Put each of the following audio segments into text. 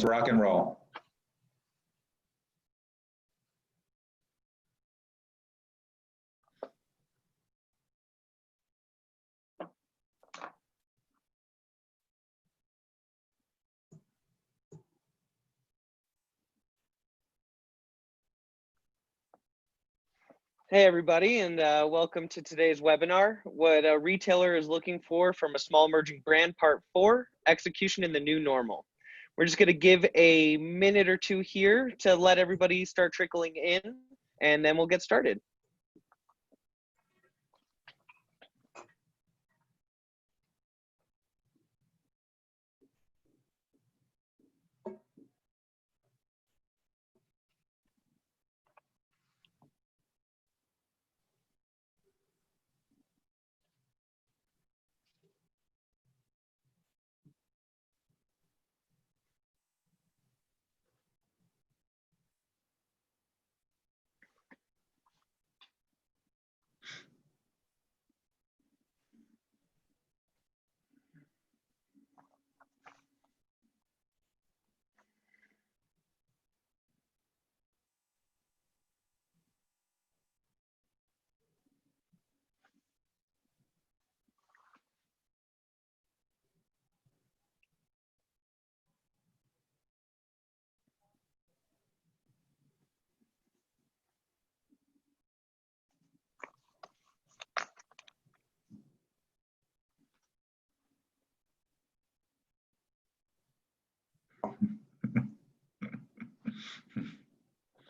rock and roll. Hey everybody, and welcome to today's webinar, What a Retailer is Looking For from a Small Emerging Brand, Part 4, Execution in the New Normal. We're just going to give a minute or two here to let everybody start trickling in, and then we'll get started.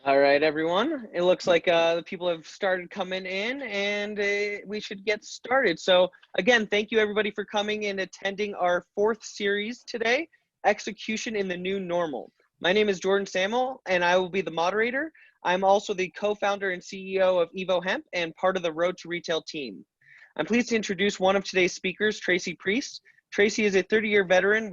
All right, everyone. It looks like the people have started coming in, and we should get started. So again, thank you everybody for coming and attending our 4th series today, Execution in the New Normal. My name is Jordan Samuel, and I will be the moderator. I'm also the co-founder and CEO of Evo Hemp and part of the Road to Retail team. I'm pleased to introduce one of today's speakers, Tracy Priest. Tracy is a 30-year veteran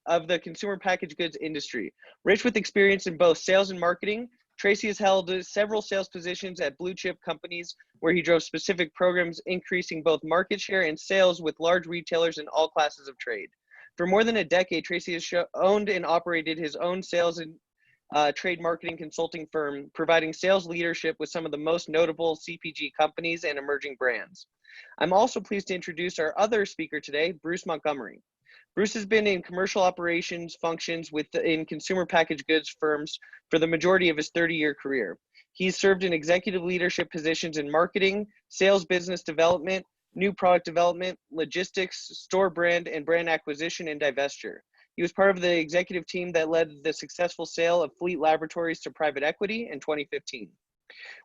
of the consumer packaged goods industry. Rich with experience in both sales and marketing, Tracy has held several sales positions at blue chip companies where he drove specific programs, increasing both market share and sales with large retailers in all classes of trade. For more than a decade, Tracy has owned and operated his own sales and trade marketing consulting firm, providing sales leadership with some of the most notable CPG companies and emerging brands. I'm also pleased to introduce our other speaker today, Bruce Montgomery. Bruce has been in commercial operations functions in consumer packaged goods firms for the majority of his 30-year career. He's served in executive leadership positions in marketing, sales business development, new product development, logistics, store brand, and brand acquisition and divestiture. He was part of the executive team that led the successful sale of Fleet Laboratories to private equity in 2015.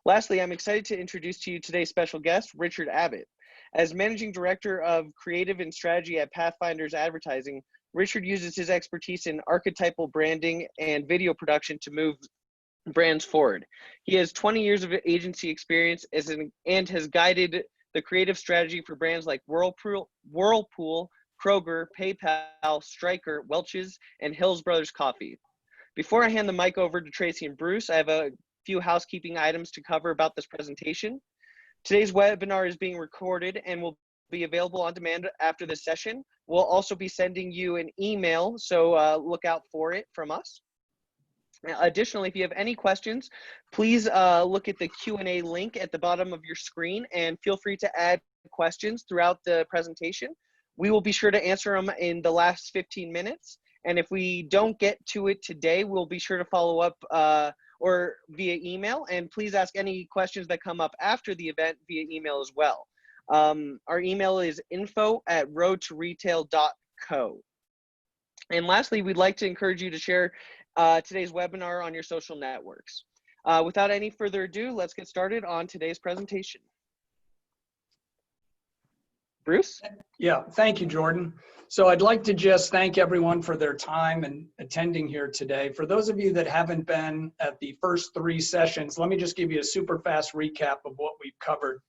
Lastly, I'm excited to introduce to you today's special guest, Richard Abbott. As Managing Director of Creative and Strategy at Pathfinders Advertising, Richard uses his expertise in archetypal branding and video production to move brands forward. He has 20 years of agency experience and has guided the creative strategy for brands like Whirlpool, Kroger, PayPal, Stryker, Welch's, and Hills Brothers Coffee. Before I hand the mic over to Tracy and Bruce, I have a few housekeeping items to cover about this presentation. Today's webinar is being recorded and will be available on demand after this session. We'll also be sending you an email, so look out for it from us. Additionally, if you have any questions, please look at the Q&A link at the bottom of your screen and feel free to add questions throughout the presentation. We will be sure to answer them in the last 15 minutes. And if we don't get to it today, we'll be sure to follow up or via email, and please ask any questions that come up after the event via email as well. Our email is info@roadtoretail.co. And lastly, we'd like to encourage you to share today's webinar on your social networks. Without any further ado, let's get started on today's presentation. Bruce? Yeah, thank you, Jordan. So I'd like to just thank everyone for their time and attending here today. For those of you that haven't been at the first 3 sessions, let me just give you a super fast recap of what we've covered.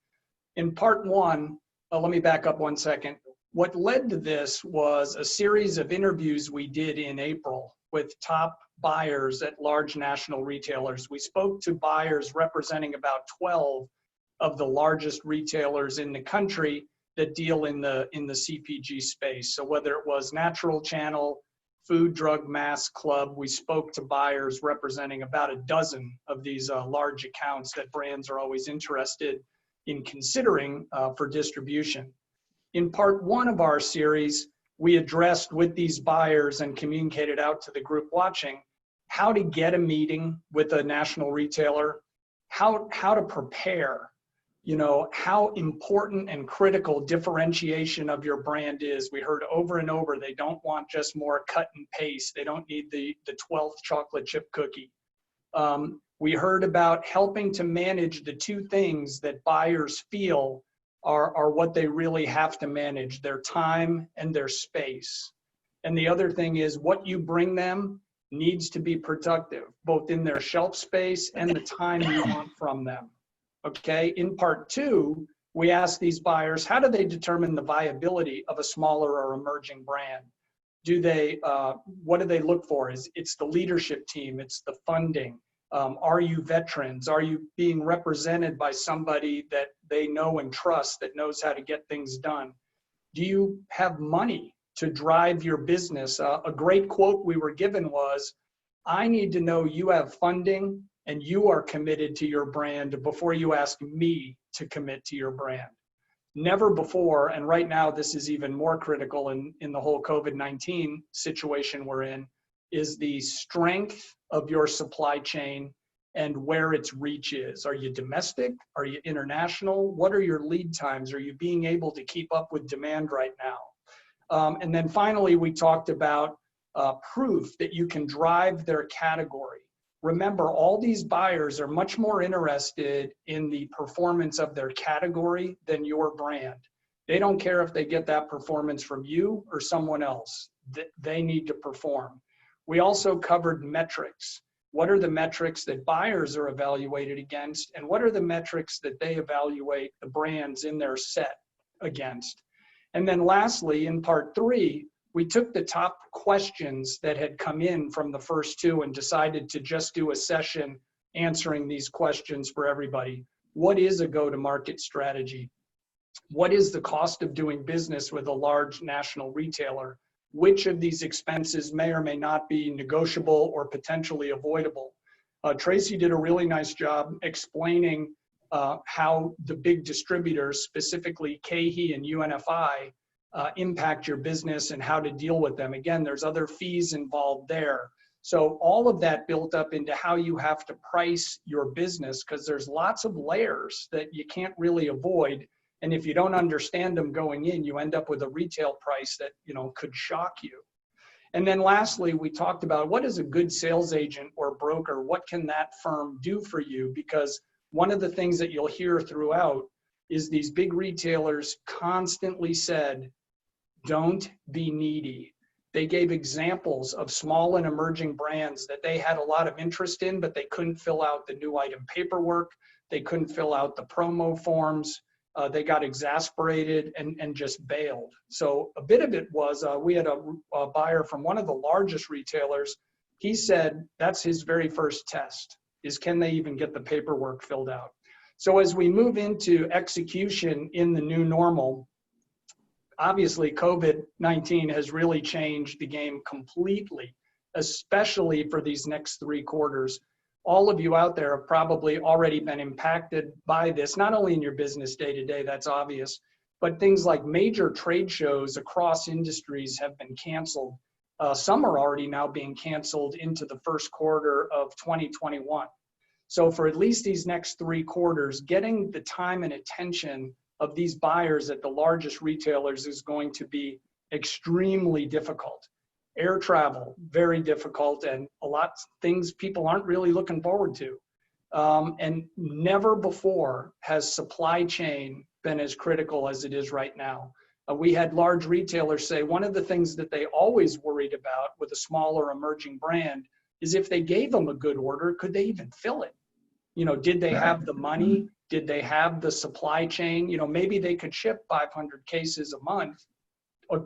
In part 1, let me back up 1 second. What led to this was a series of interviews we did in April with top buyers at large national retailers. We spoke to buyers representing about 12 of the largest retailers in the country that deal in the CPG space. So whether it was natural channel, Food, Drug, Mass Club. We spoke to buyers representing about a dozen of these large accounts that brands are always interested in considering for distribution. In part one of our series, we addressed with these buyers and communicated out to the group watching how to get a meeting with a national retailer, how to prepare, how important and critical differentiation of your brand is. We heard over and over, they don't want just more cut and paste. They don't need the 12th chocolate chip cookie. We heard about helping to manage the two things that buyers feel are what they really have to manage, their time and their space. And the other thing is what you bring them needs to be productive, both in their shelf space and the time you want from them. Okay, in part two, we asked these buyers, how do they determine the viability of a smaller or emerging brand? What do they look for? It's the leadership team, it's the funding. Are you veterans? Are you being represented by somebody that they know and trust that knows how to get things done? Do you have money to drive your business? A great quote we were given was, I need to know you have funding and you are committed to your brand before you ask me to commit to your brand. Never before, and right now this is even more critical in the whole COVID-19 situation we're in, is the strength of your supply chain and where its reach is. Are you domestic? Are you international? What are your lead times? Are you being able to keep up with demand right now? And then finally, we talked about proof that you can drive their category. Remember, all these buyers are much more interested in the performance of their category than your brand. They don't care if they get that performance from you or someone else. They need to perform. We also covered metrics. What are the metrics that buyers are evaluated against, and what are the metrics that they evaluate the brands in their set against? And then lastly, in part three, we took the top questions that had come in from the first two and decided to just do a session answering these questions for everybody. What is a go-to-market strategy? What is the cost of doing business with a large national retailer? Which of these expenses may or may not be negotiable or potentially avoidable? Tracy did a really nice job explaining how the big distributors, specifically KeHE and UNFI, impact your business and how to deal with them. Again, there's other fees involved there. So all of that built up into how you have to price your business, because there's lots of layers that you can't really avoid. And if you don't understand them going in, you end up with a retail price that, could shock you. And then lastly, we talked about what is a good sales agent or broker? What can that firm do for you? Because one of the things that you'll hear throughout is these big retailers constantly said, don't be needy. They gave examples of small and emerging brands that they had a lot of interest in, but they couldn't fill out the new item paperwork. They couldn't fill out the promo forms. They got exasperated and just bailed. So a bit of it was, we had a buyer from one of the largest retailers. He said that's his very first test, is can they even get the paperwork filled out? So as we move into execution in the new normal, obviously COVID-19 has really changed the game completely, especially for these next 3 quarters. All of you out there have probably already been impacted by this, not only in your business day to day, that's obvious, but things like major trade shows across industries have been canceled. Some are already now being canceled into the first quarter of 2021. So for at least these next 3 quarters, getting the time and attention of these buyers at the largest retailers is going to be extremely difficult. Air travel, very difficult, and a lot of things people aren't really looking forward to. And never before has supply chain been as critical as it is right now. We had large retailers say one of the things that they always worried about with a smaller emerging brand is if they gave them a good order, could they even fill it? Did they have the money? Did they have the supply chain? Maybe they could ship 500 cases a month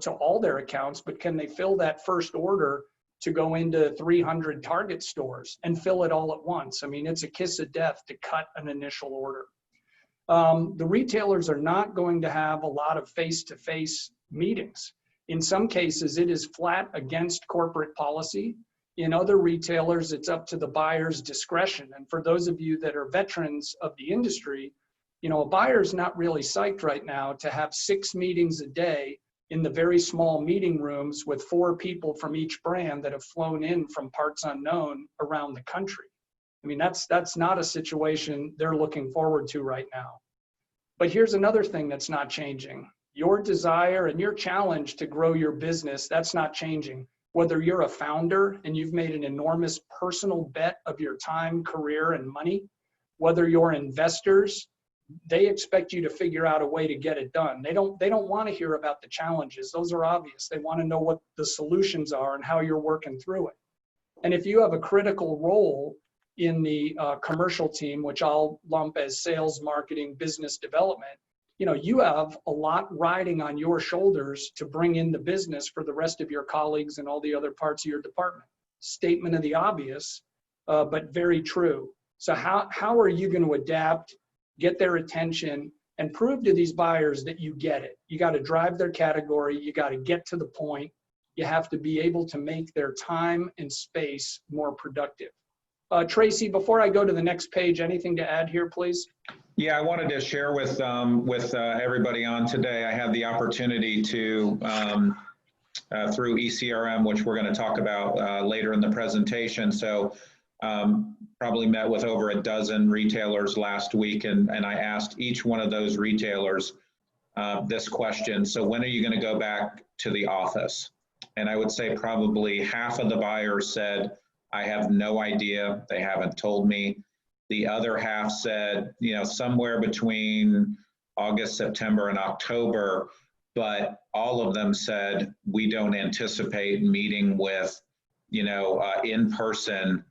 to all their accounts, but can they fill that first order to go into 300 Target stores and fill it all at once? I mean, it's a kiss of death to cut an initial order. The retailers are not going to have a lot of face-to-face meetings. In some cases, it is flat against corporate policy. In other retailers, it's up to the buyer's discretion. And for those of you that are veterans of the industry, a buyer's not really psyched right now to have 6 meetings a day in the very small meeting rooms with 4 people from each brand that have flown in from parts unknown around the country. I mean, that's not a situation they're looking forward to right now. But here's another thing that's not changing. Your desire and your challenge to grow your business, that's not changing. Whether you're a founder and you've made an enormous personal bet of your time, career, and money, whether you're investors, they expect you to figure out a way to get it done. They don't want to hear about the challenges. Those are obvious. They want to know what the solutions are and how you're working through it. And if you have a critical role in the commercial team, which I'll lump as sales, marketing, business development, you have a lot riding on your shoulders to bring in the business for the rest of your colleagues and all the other parts of your department. Statement of the obvious, but very true. So how are you going to adapt, get their attention, and prove to these buyers that you get it? You got to drive their category. You got to get to the point. You have to be able to make their time and space more productive. Tracy, before I go to the next page, anything to add here, please? Yeah, I wanted to share with everybody on today. I had the opportunity to, through ECRM, which we're going to talk about later in the presentation. So probably met with over a dozen retailers last week, and I asked each one of those retailers this question. So when are you going to go back to the office? And I would say probably half of the buyers said, I have no idea. They haven't told me. The other half said, somewhere between August, September, and October, but all of them said, we don't anticipate meeting with, in-person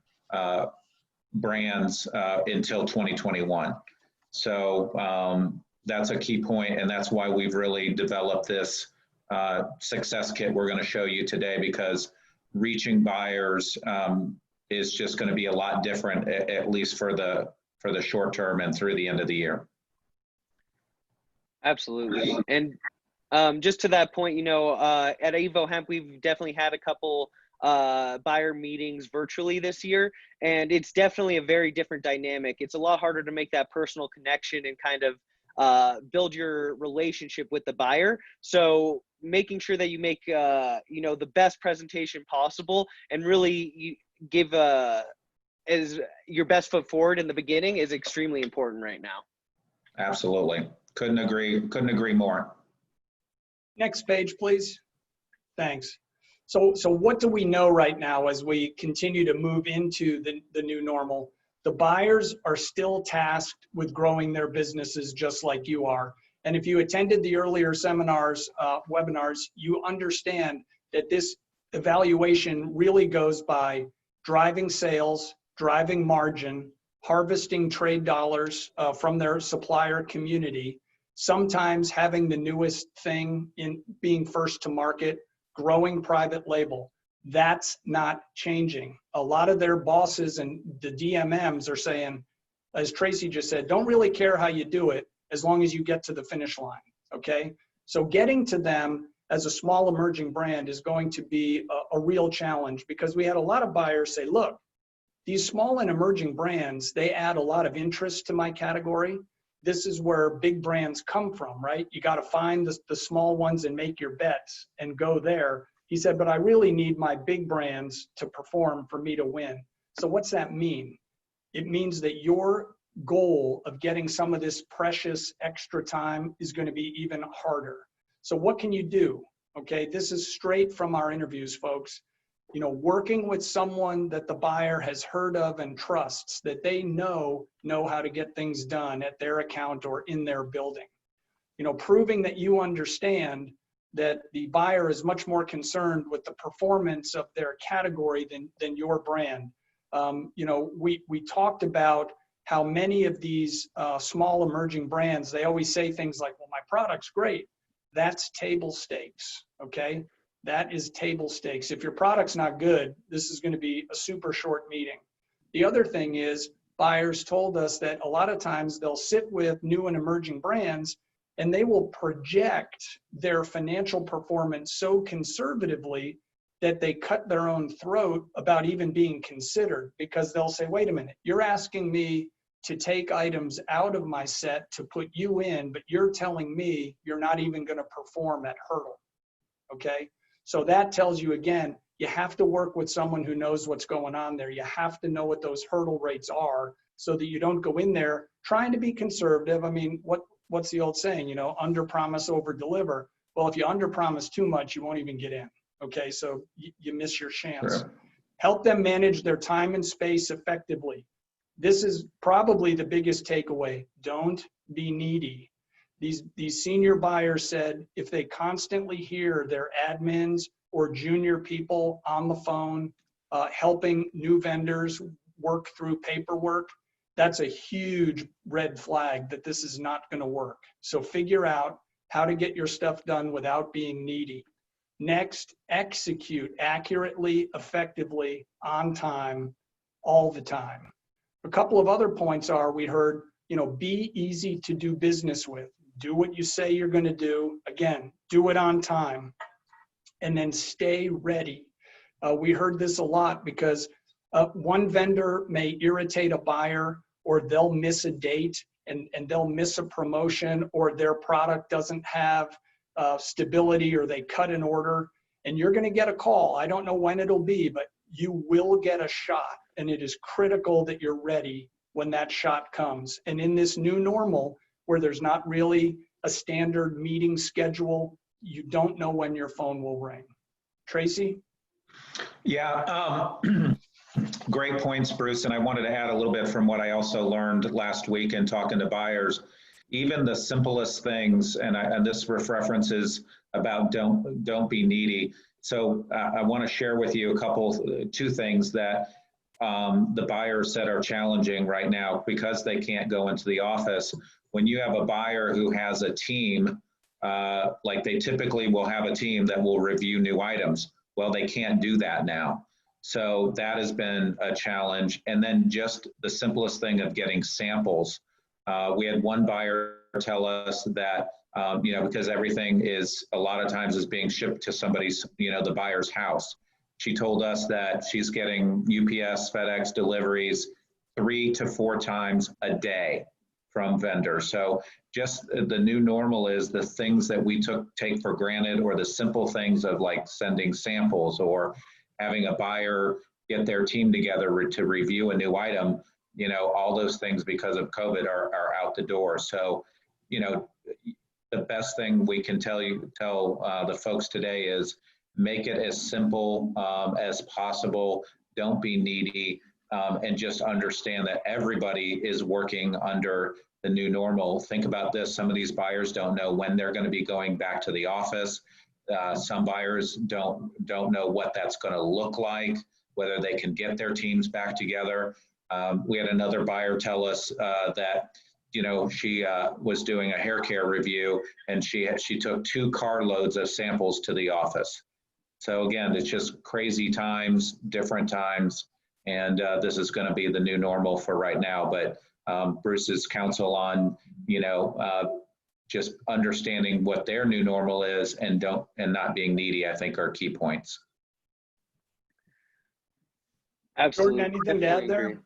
brands until 2021. So that's a key point, and that's why we've really developed this success kit we're going to show you today, because reaching buyers is just going to be a lot different, at least for the short term and through the end of the year. Absolutely. And just to that point, at Evo Hemp, we've definitely had a couple buyer meetings virtually this year, and it's definitely a very different dynamic. It's a lot harder to make that personal connection and kind of build your relationship with the buyer. So making sure that you make the best presentation possible and really you give as your best foot forward in the beginning is extremely important right now. Absolutely. Couldn't agree more. Next page, please. Thanks. So what do we know right now as we continue to move into the new normal? The buyers are still tasked with growing their businesses just like you are. And if you attended the earlier seminars, webinars, you understand that this evaluation really goes by driving sales, driving margin, harvesting trade dollars from their supplier community, sometimes having the newest thing in being first to market, growing private label. That's not changing. A lot of their bosses and the DMMs are saying, as Tracy just said, don't really care how you do it as long as you get to the finish line, okay? So getting to them as a small emerging brand is going to be a real challenge, because we had a lot of buyers say, look, these small and emerging brands, they add a lot of interest to my category. This is where big brands come from, right? You got to find the small ones and make your bets and go there. He said, but I really need my big brands to perform for me to win. So what's that mean? It means that your goal of getting some of this precious extra time is going to be even harder. So what can you do? Okay, this is straight from our interviews, folks. Working with someone that the buyer has heard of and trusts, that they know how to get things done at their account or in their building. Proving that you understand that the buyer is much more concerned with the performance of their category than your brand. We talked about how many of these small emerging brands, they always say things like, well, my product's great. That's table stakes, okay? That is table stakes. If your product's not good, this is going to be a super short meeting. The other thing is, buyers told us that a lot of times they'll sit with new and emerging brands and they will project their financial performance so conservatively that they cut their own throat about even being considered, because they'll say, wait a minute, you're asking me to take items out of my set to put you in, but you're telling me you're not even going to perform at hurdle. Okay, so that tells you, again, you have to work with someone who knows what's going on there. You have to know what those hurdle rates are so that you don't go in there trying to be conservative. I mean, what's the old saying, you know, under promise, over deliver. Well, if you under promise too much, you won't even get in. Okay, so you miss your chance. Sure. Help them manage their time and space effectively. This is probably the biggest takeaway. Don't be needy. These senior buyers said if they constantly hear their admins or junior people on the phone helping new vendors work through paperwork, that's a huge red flag that this is not going to work. So figure out how to get your stuff done without being needy. Next, execute accurately, effectively, on time, all the time. A couple of other points are, we heard, you know, be easy to do business with. Do what you say you're going to do. Again, do it on time. And then stay ready. We heard this a lot because one vendor may irritate a buyer, or they'll miss a date and they'll miss a promotion, or their product doesn't have stability, or they cut an order, and you're going to get a call. I don't know when it'll be, but you will get a shot, and it is critical that you're ready when that shot comes. And in this new normal, where there's not really a standard meeting schedule, you don't know when your phone will ring. Tracy? Yeah, great points, Bruce. And I wanted to add a little bit from what I also learned last week in talking to buyers. Even the simplest things, and this references about don't be needy. So I want to share with you two things that the buyers said are challenging right now because they can't go into the office. When you have a buyer who has a team, like they typically will have a team that will review new items. Well, they can't do that now. So that has been a challenge. And then just the simplest thing of getting samples. We had one buyer tell us that, you know, because everything is a lot of times is being shipped to somebody's, you know, the buyer's house. She told us that she's getting UPS, FedEx deliveries 3 to 4 times a day from vendors. So just the new normal is the things that we take for granted, or the simple things of like sending samples or having a buyer get their team together to review a new item. You know, all those things because of COVID are out the door. So, you know, the best thing we can tell the folks today is make it as simple as possible. Don't be needy, and just understand that everybody is working under the new normal. Think about this. Some of these buyers don't know when they're going to be going back to the office. Some buyers don't know what that's going to look like, whether they can get their teams back together. We had another buyer tell us that, you know, she was doing a hair care review, and she took 2 carloads of samples to the office. So again, it's just crazy times, different times, and this is going to be the new normal for right now. But Bruce's counsel on, you know, just understanding what their new normal is and not being needy, I think, are key points. Absolutely. Jordan, anything to add there?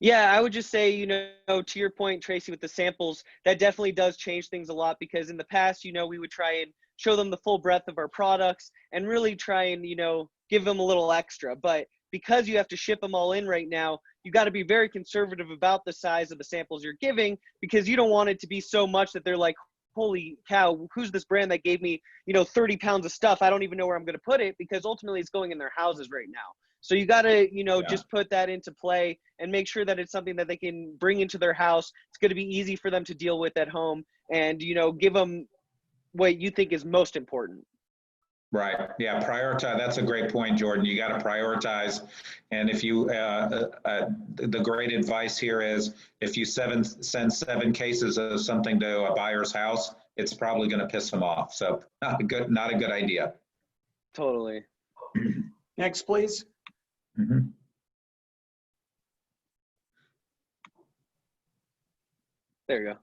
Yeah, I would just say, you know, to your point, Tracy, with the samples, that definitely does change things a lot, because in the past, you know, we would try and show them the full breadth of our products and really try and, you know, give them a little extra. But because you have to ship them all in right now, you got to be very conservative about the size of the samples you're giving, because you don't want it to be so much that they're like, holy cow, who's this brand that gave me, you know, 30 pounds of stuff? I don't even know where I'm going to put it, because ultimately it's going in their houses right now. So you got to, you know, just put that into play and make sure that it's something that they can bring into their house. It's going to be easy for them to deal with at home, and, you know, give them what you think is most important. Right. Yeah. Prioritize. That's a great point, Jordan. You got to prioritize. And if you, the great advice here is, if you send 7 cases of something to a buyer's house, it's probably going to piss them off. So not a good idea. Totally. Next, please. Mm-hmm. There you go.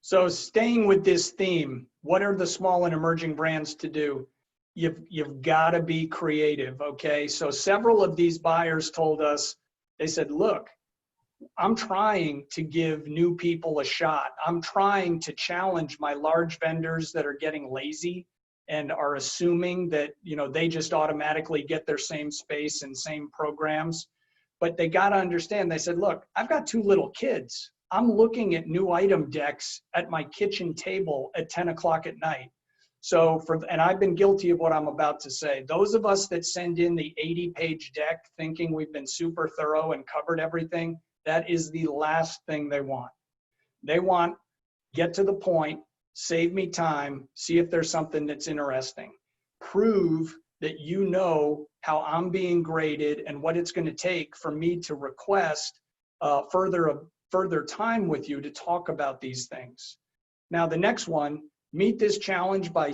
So staying with this theme, what are the small and emerging brands to do? You've got to be creative, okay? So several of these buyers told us, they said, look, I'm trying to give new people a shot. I'm trying to challenge my large vendors that are getting lazy and are assuming that, you know, they just automatically get their same space and same programs. But they got to understand, they said, look, I've got 2 little kids. I'm looking at new item decks at my kitchen table at 10 o'clock at night. So and I've been guilty of what I'm about to say. Those of us that send in the 80-page deck thinking we've been super thorough and covered everything, that is the last thing they want. They want, get to the point, save me time, see if there's something that's interesting. Prove that you know how I'm being graded and what it's going to take for me to request further time with you to talk about these things. Now, the next one, meet this challenge by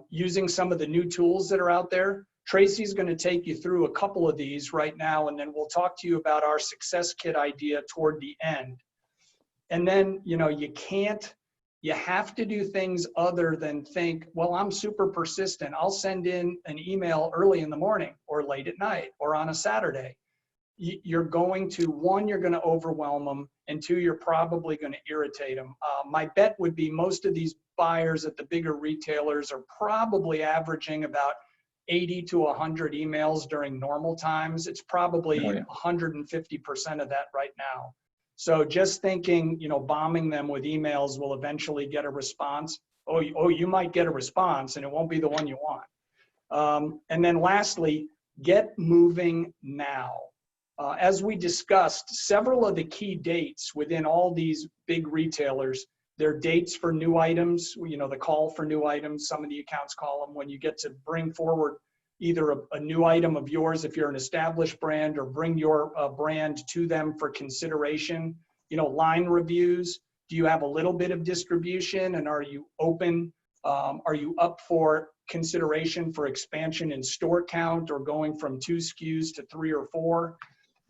using some of the new tools that are out there. Tracy's going to take you through a couple of these right now, and then we'll talk to you about our success kit idea toward the end. And then, you know, you have to do things other than think, well, I'm super persistent. I'll send in an email early in the morning or late at night or on a Saturday. You're going to, 1, you're going to overwhelm them, and 2, you're probably going to irritate them. My bet would be most of these buyers at the bigger retailers are probably averaging about 80 to 100 emails during normal times. It's probably 150% of that right now. So just thinking, you know, bombing them with emails will eventually get a response. Oh, you might get a response and it won't be the one you want. And then lastly, get moving now. As we discussed, several of the key dates within all these big retailers, their dates for new items, you know, the call for new items, some of the accounts call them when you get to bring forward either a new item of yours if you're an established brand, or bring your brand to them for consideration. You know, line reviews. Do you have a little bit of distribution, and are you open? Are you up for consideration for expansion in store count or going from 2 SKUs to 3 or 4?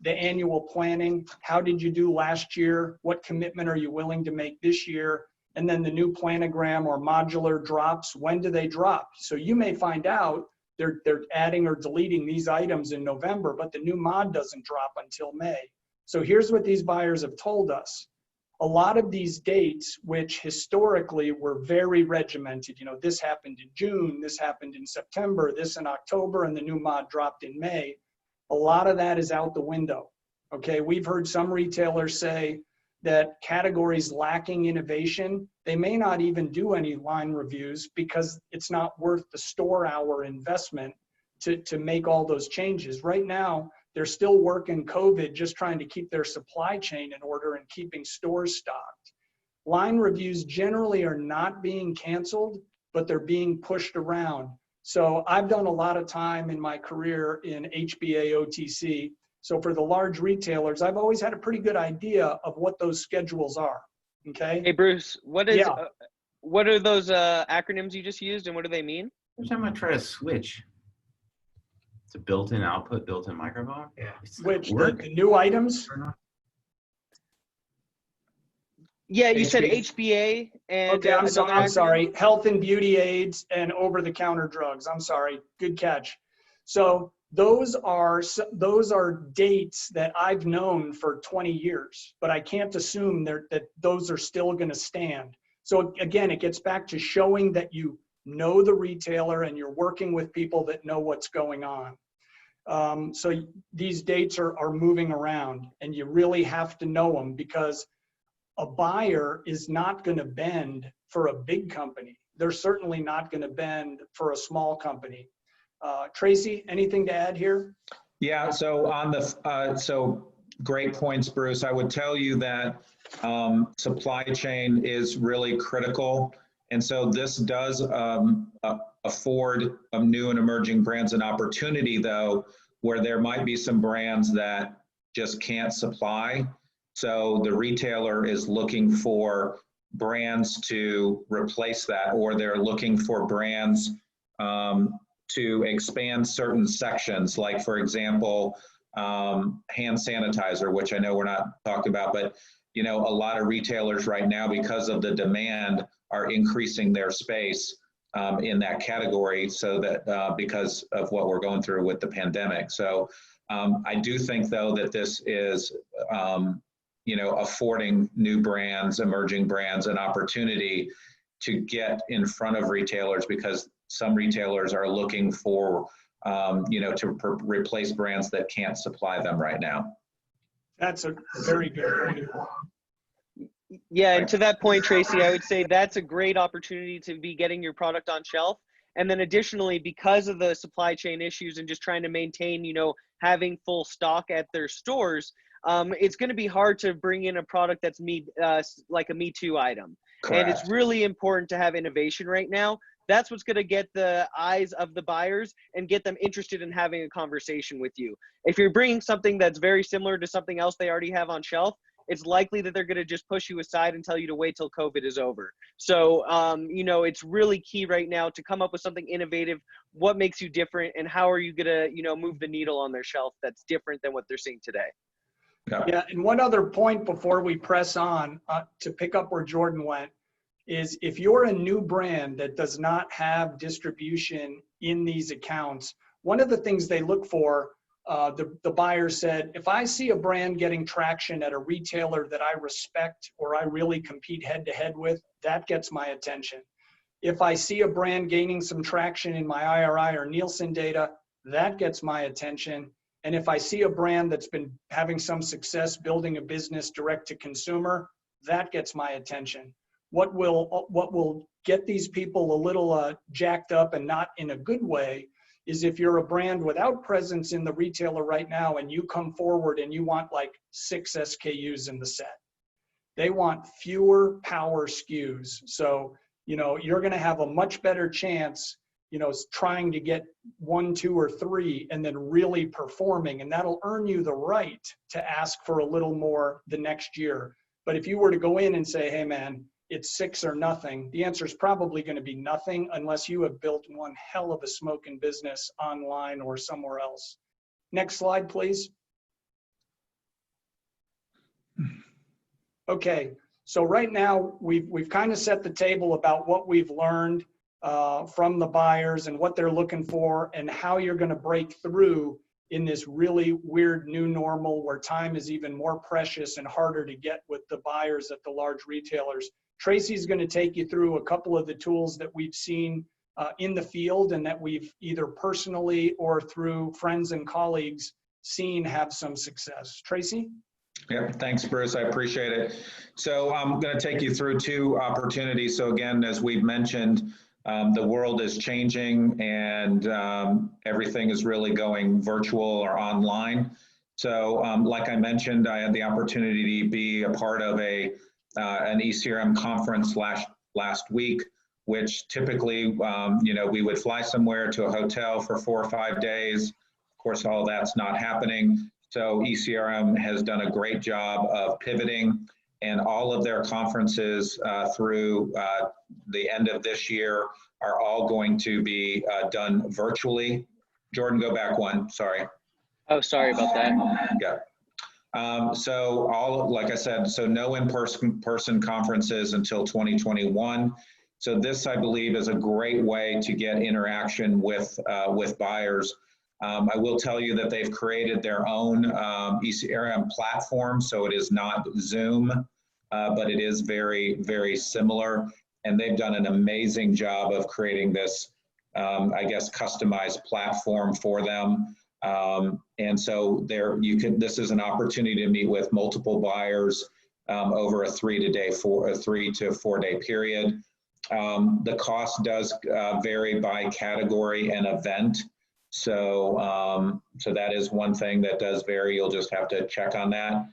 The annual planning, how did you do last year? What commitment are you willing to make this year? And then the new planogram or modular drops, when do they drop? So you may find out they're adding or deleting these items in November, but the new mod doesn't drop until May. So here's what these buyers have told us. A lot of these dates, which historically were very regimented, you know, this happened in June, this happened in September, this in October, and the new mod dropped in May. A lot of that is out the window. Okay, we've heard some retailers say that categories lacking innovation, they may not even do any line reviews because it's not worth the store hour investment to make all those changes. Right now, they're still working COVID, just trying to keep their supply chain in order and keeping stores stocked. Line reviews generally are not being canceled, but they're being pushed around. So I've done a lot of time in my career in HBA OTC. So for the large retailers, I've always had a pretty good idea of what those schedules are. Okay. Hey Bruce, what are those acronyms you just used, and what do they mean? Every time I try to switch, it's a built-in output, built-in microphone. Yeah. Which the new items? Yeah, you said HBA and okay, I'm sorry. Health and beauty aids and over-the-counter drugs. I'm sorry. Good catch. So those are dates that I've known for 20 years, but I can't assume that those are still going to stand. So again, it gets back to showing that you know the retailer and you're working with people that know what's going on. So these dates are moving around, and you really have to know them, because a buyer is not going to bend for a big company. They're certainly not going to bend for a small company. Tracy, anything to add here? Yeah, so on the, so great points, Bruce. I would tell you that supply chain is really critical. And so this does afford new and emerging brands an opportunity, though, where there might be some brands that just can't supply. So the retailer is looking for brands to replace that, or they're looking for brands to expand certain sections, like, for example, hand sanitizer, which I know we're not talking about, but you know, a lot of retailers right now, because of the demand, are increasing their space in that category, so that because of what we're going through with the pandemic. So I do think, though, that this is, you know, affording new brands, emerging brands, an opportunity to get in front of retailers, because some retailers are looking for, you know, to replace brands that can't supply them right now. That's a very good point. Yeah, and to that point, Tracy, I would say that's a great opportunity to be getting your product on shelf. And then additionally, because of the supply chain issues and just trying to maintain, you know, having full stock at their stores, it's going to be hard to bring in a product that's like a Me Too item. Correct. And it's really important to have innovation right now. That's what's going to get the eyes of the buyers and get them interested in having a conversation with you. If you're bringing something that's very similar to something else they already have on shelf, it's likely that they're going to just push you aside and tell you to wait till COVID is over. So, you know, it's really key right now to come up with something innovative. What makes you different, and how are you going to, you know, move the needle on their shelf that's different than what they're seeing today? Yeah, and one other point before we press on to pick up where Jordan went is, if you're a new brand that does not have distribution in these accounts, one of the things they look for, the buyer said, if I see a brand getting traction at a retailer that I respect or I really compete head to head with, that gets my attention. If I see a brand gaining some traction in my IRI or Nielsen data, that gets my attention. And if I see a brand that's been having some success building a business direct to consumer, that gets my attention. What will get these people a little jacked up, and not in a good way, is if you're a brand without presence in the retailer right now and you come forward and you want like 6 SKUs in the set. They want fewer power SKUs. So, you know, you're going to have a much better chance, you know, trying to get 1, 2, or 3 and then really performing. And that'll earn you the right to ask for a little more the next year. But if you were to go in and say, hey man, it's 6 or nothing, the answer is probably going to be nothing, unless you have built one hell of a smoking business online or somewhere else. Next slide, please. Okay, so right now we've kind of set the table about what we've learned from the buyers and what they're looking for, and how you're going to break through in this really weird new normal where time is even more precious and harder to get with the buyers at the large retailers. Tracy's going to take you through a couple of the tools that we've seen in the field, and that we've either personally or through friends and colleagues seen have some success. Tracy? Yeah, thanks, Bruce. I appreciate it. So I'm going to take you through 2 opportunities. So again, as we've mentioned, the world is changing, and everything is really going virtual or online. So like I mentioned, I had the opportunity to be a part of an ECRM conference last week, which typically, you know, we would fly somewhere to a hotel for 4 or 5 days. Of course, all that's not happening. So ECRM has done a great job of pivoting, and all of their conferences through the end of this year are all going to be done virtually. Jordan, go back 1, sorry. Oh, sorry about that. Yeah. So all, like I said, so no in-person conferences until 2021. So this, I believe, is a great way to get interaction with buyers. I will tell you that they've created their own ECRM platform, so it is not Zoom, but it is very, very similar. And they've done an amazing job of creating this, I guess, customized platform for them. And so this is an opportunity to meet with multiple buyers over a 3 to 4 day period. The cost does vary by category and event. So, so that is one thing that does vary. You'll just have to check on that.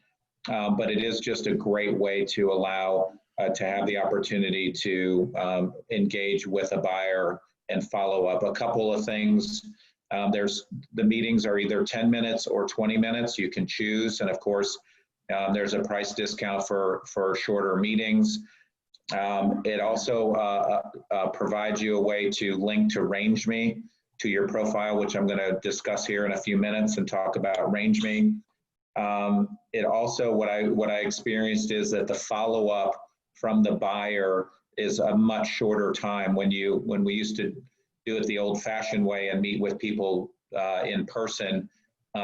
But it is just a great way to allow to have the opportunity to engage with a buyer and follow up. A couple of things. The meetings are either 10 minutes or 20 minutes. You can choose. And of course, there's a price discount for shorter meetings. It also provides you a way to link to RangeMe to your profile, which I'm going to discuss here in a few minutes and talk about RangeMe. It also, what I experienced is that the follow-up from the buyer is a much shorter time. When we used to do it the old-fashioned way and meet with people in person,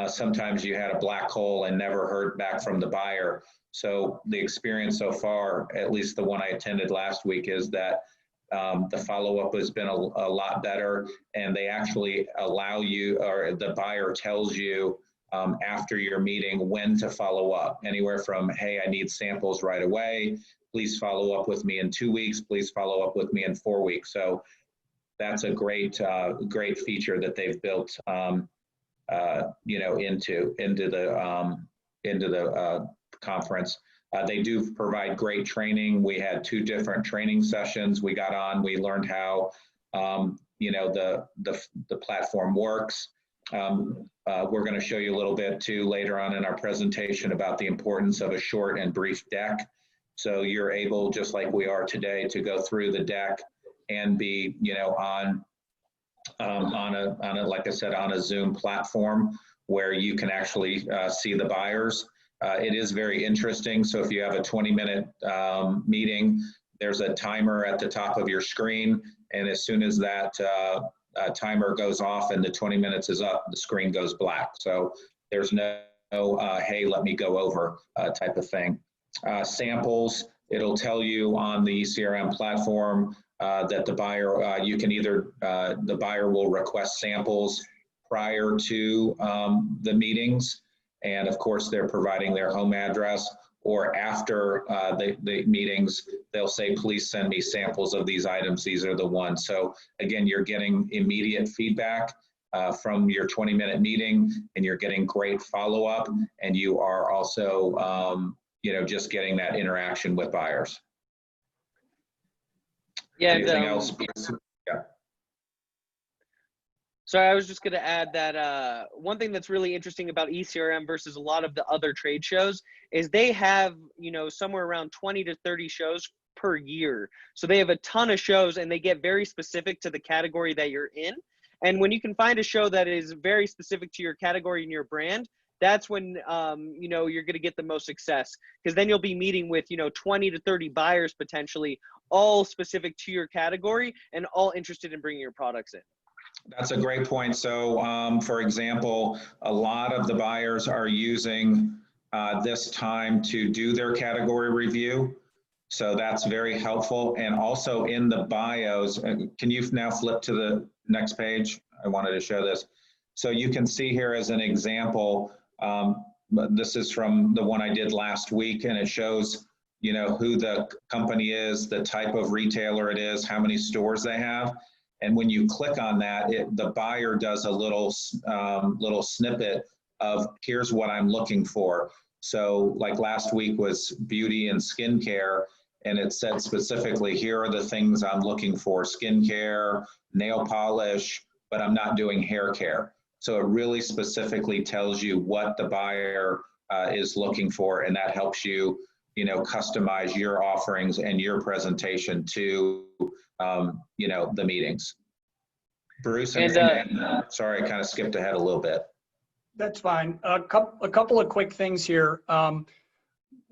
sometimes you had a black hole and never heard back from the buyer. So the experience so far, at least the one I attended last week, is that the follow-up has been a lot better, and they actually allow you, or the buyer tells you after your meeting when to follow up, anywhere from, hey, I need samples right away, please follow up with me in 2 weeks, please follow up with me in 4 weeks. So that's a great feature that they've built into the conference. They do provide great training. We had 2 different training sessions. We got on, we learned how the platform works. We're going to show you a little bit too later on in our presentation about the importance of a short and brief deck. So you're able, just like we are today, to go through the deck and be, on a, like I said, on a Zoom platform where you can actually see the buyers. It is very interesting. So if you have a 20-minute meeting, there's a timer at the top of your screen. And as soon as that timer goes off and the 20 minutes is up, the screen goes black. So there's no hey, let me go over type of thing. Samples, it'll tell you on the CRM platform that the buyer, you can either, the buyer will request samples prior to the meetings. And of course, they're providing their home address, or after the meetings, they'll say, please send me samples of these items. These are the ones. So again, you're getting immediate feedback from your 20-minute meeting, and you're getting great follow-up, and you are also, just getting that interaction with buyers. Yeah. Anything else? Yeah. So I was just going to add that one thing that's really interesting about ECRM versus a lot of the other trade shows is they have, somewhere around 20 to 30 shows per year. So they have a ton of shows, and they get very specific to the category that you're in. And when you can find a show that is very specific to your category and your brand, that's when, you're going to get the most success, because then you'll be meeting with, 20 to 30 buyers potentially, all specific to your category and all interested in bringing your products in. That's a great point. So, for example, a lot of the buyers are using this time to do their category review. So that's very helpful. And also in the bios, can you now flip to the next page? I wanted to show this. So you can see here as an example, this is from the one I did last week, and it shows, who the company is, the type of retailer it is, how many stores they have. And when you click on that, the buyer does a little snippet of, here's what I'm looking for. So like last week was beauty and skincare, and it said specifically, here are the things I'm looking for: skincare, nail polish, but I'm not doing hair care. So it really specifically tells you what the buyer is looking for, and that helps you, customize your offerings and your presentation to the meetings. Bruce, sorry, I kind of skipped ahead a little bit. That's fine. A couple of quick things here.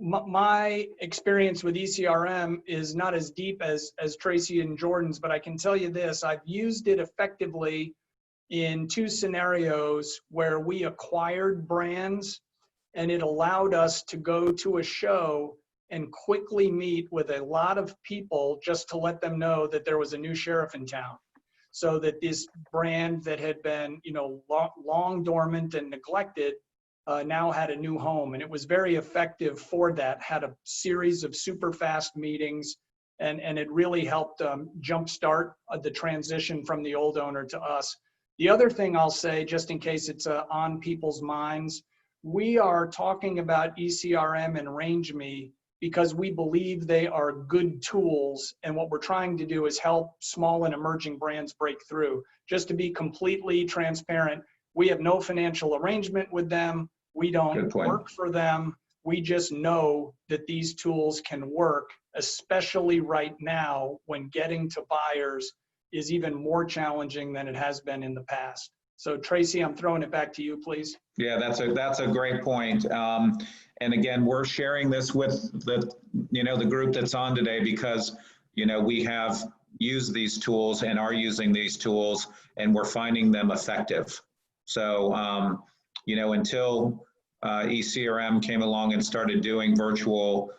My experience with ECRM is not as deep as Tracy and Jordan's, but I can tell you this: I've used it effectively in 2 scenarios where we acquired brands, and it allowed us to go to a show and quickly meet with a lot of people just to let them know that there was a new sheriff in town, so that this brand that had been, long dormant and neglected now had a new home. And it was very effective for that, had a series of super fast meetings, and it really helped jumpstart the transition from the old owner to us. The other thing I'll say, just in case it's on people's minds, we are talking about ECRM and RangeMe because we believe they are good tools, and what we're trying to do is help small and emerging brands break through. Just to be completely transparent, we have no financial arrangement with them. We don't work for them. We just know that these tools can work, especially right now when getting to buyers is even more challenging than it has been in the past. So Tracy, I'm throwing it back to you, please. Yeah, that's a great point. And again, we're sharing this with the group that's on today because, we have used these tools and are using these tools and we're finding them effective. So, until ECRM came along and started doing virtual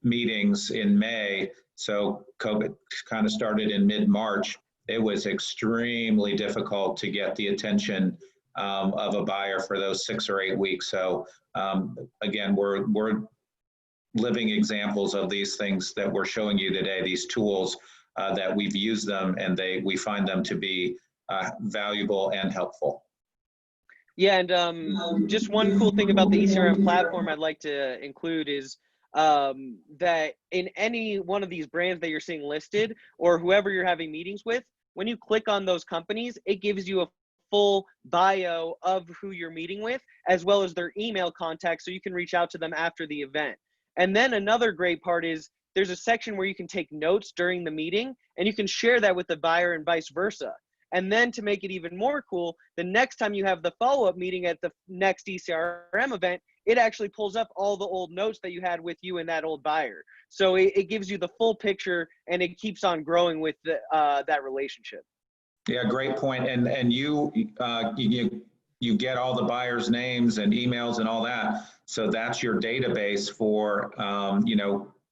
meetings in May, so COVID kind of started in mid-March, it was extremely difficult to get the attention of a buyer for those 6 or 8 weeks. So again, we're living examples of these things that we're showing you today, these tools that we've used them and we find them to be valuable and helpful. Yeah, and just one cool thing about the ECRM platform I'd like to include is that in any one of these brands that you're seeing listed or whoever you're having meetings with, when you click on those companies, it gives you a full bio of who you're meeting with, as well as their email contact, so you can reach out to them after the event. And then another great part is there's a section where you can take notes during the meeting, and you can share that with the buyer and vice versa. And then to make it even more cool, the next time you have the follow-up meeting at the next ECRM event, it actually pulls up all the old notes that you had with you and that old buyer. So it gives you the full picture, and it keeps on growing with that relationship. Yeah, great point. And you get all the buyers' names and emails and all that. So that's your database for,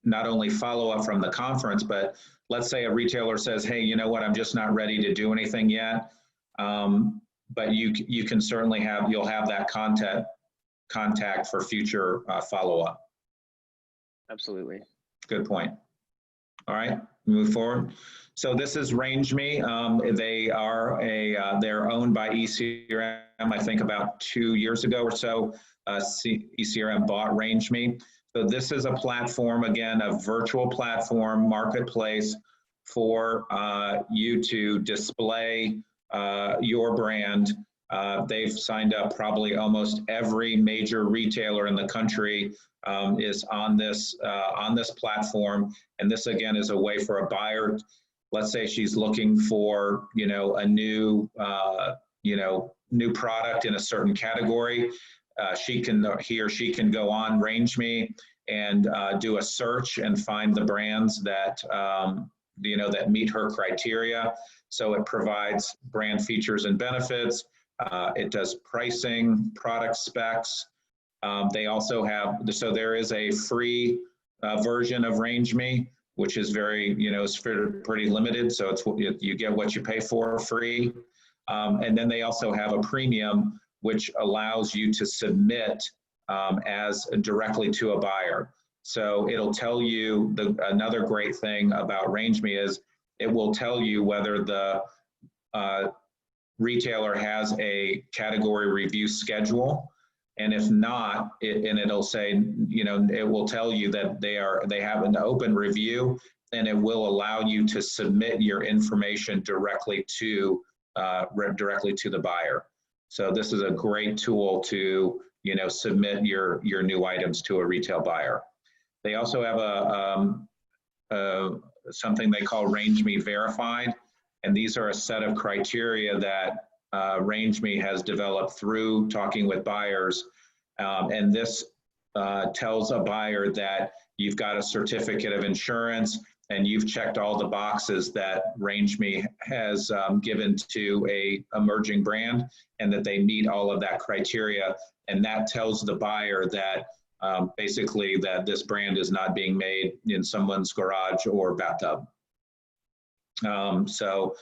not only follow up from the conference, but let's say a retailer says, hey, you know what, I'm just not ready to do anything yet. But you can certainly you'll have that contact for future follow-up. Absolutely. Good point. All right, move forward. So this is RangeMe. They're owned by ECRM. I think about 2 years ago or so, ECRM bought RangeMe. So this is a platform, again, a virtual platform marketplace for you to display your brand. They've signed up probably almost every major retailer in the country is on this platform. And this again is a way for a buyer. Let's say she's looking for a new new product in a certain category. He or she can go on RangeMe and do a search and find the brands that that meet her criteria. So it provides brand features and benefits. It does pricing, product specs. They also have, so there is a free version of RangeMe, which is it's pretty limited. So you get what you pay for free. And then they also have a premium, which allows you to submit as directly to a buyer. So it'll tell you, another great thing about RangeMe is it will tell you whether the retailer has a category review schedule. And if not, it'll say, it will tell you that they have an open review, and it will allow you to submit your information directly to the buyer. So this is a great tool to submit your new items to a retail buyer. They also have something they call RangeMe Verified, and these are a set of criteria that RangeMe has developed through talking with buyers, and this tells a buyer that you've got a certificate of insurance and you've checked all the boxes that RangeMe has given to a emerging brand, and that they meet all of that criteria, and that tells the buyer that basically that this brand is not being made in someone's garage or bathtub. So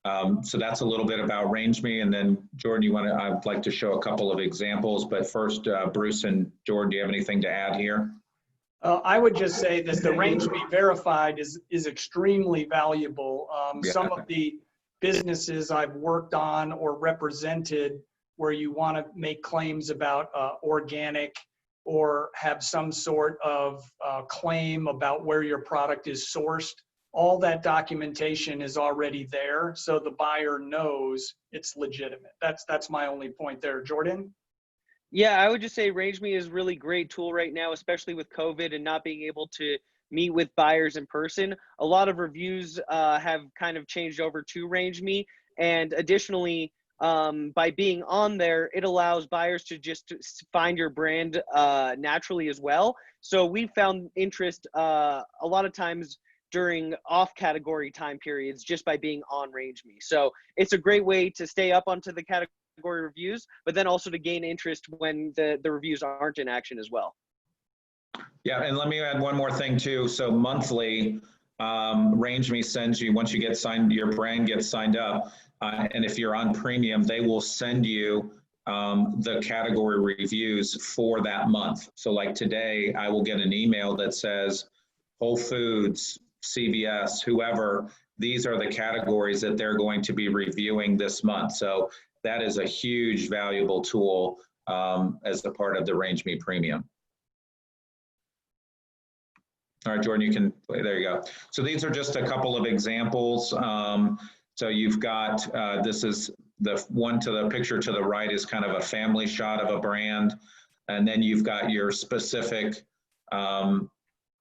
that's a little bit about RangeMe. And then Jordan, I'd like to show a couple of examples, but first, Bruce and Jordan, do you have anything to add here? I would just say that the RangeMe Verified is extremely valuable. Yeah. Some of the businesses I've worked on or represented where you want to make claims about organic or have some sort of claim about where your product is sourced, all that documentation is already there, so the buyer knows it's legitimate. That's my only point there. Jordan? Yeah, I would just say RangeMe is a really great tool right now, especially with COVID and not being able to meet with buyers in person. A lot of reviews have kind of changed over to RangeMe, and additionally, by being on there, it allows buyers to just find your brand naturally as well. So we found interest a lot of times during off category time periods just by being on RangeMe. So it's a great way to stay up onto the category reviews, but then also to gain interest when the reviews aren't in action as well. Yeah, and let me add one more thing too. So monthly, RangeMe sends you, once you get signed, your brand gets signed up, and if you're on premium, they will send you the category reviews for that month. So like today, I will get an email that says Whole Foods, CVS, whoever, these are the categories that they're going to be reviewing this month. So that is a huge valuable tool as a part of the RangeMe Premium. All right, Jordan, you can play. There you go. So these are just a couple of examples. So you've got, this is the one to the picture to the right is kind of a family shot of a brand. And then you've got your specific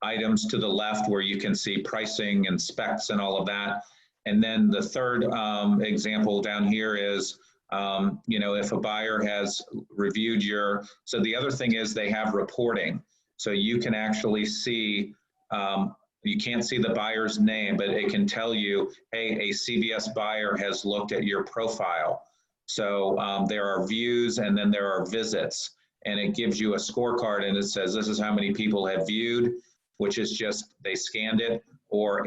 items to the left where you can see pricing and specs and all of that. And then the third example down here is, you know, if a buyer has reviewed your, so the other thing is they have reporting. So you can actually see, you can't see the buyer's name, but it can tell you, hey, a CVS buyer has looked at your profile. So there are views and then there are visits, and it gives you a scorecard and it says this is how many people have viewed, which is just they scanned it, or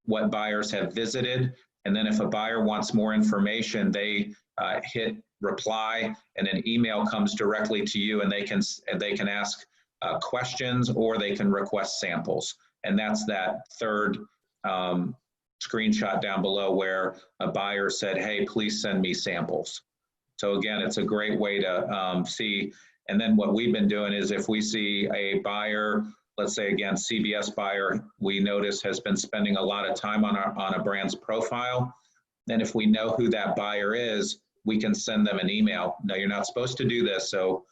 what buyers have visited. And then if a buyer wants more information, they hit reply and an email comes directly to you, and they can ask questions or they can request samples. And that's that third screenshot down below where a buyer said, hey, please send me samples. So again, it's a great way to see. And then what we've been doing is if we see a buyer, let's say again, CVS buyer, we notice has been spending a lot of time on a brand's profile. Then if we know who that buyer is, we can send them an email. No, you're not supposed to do this, so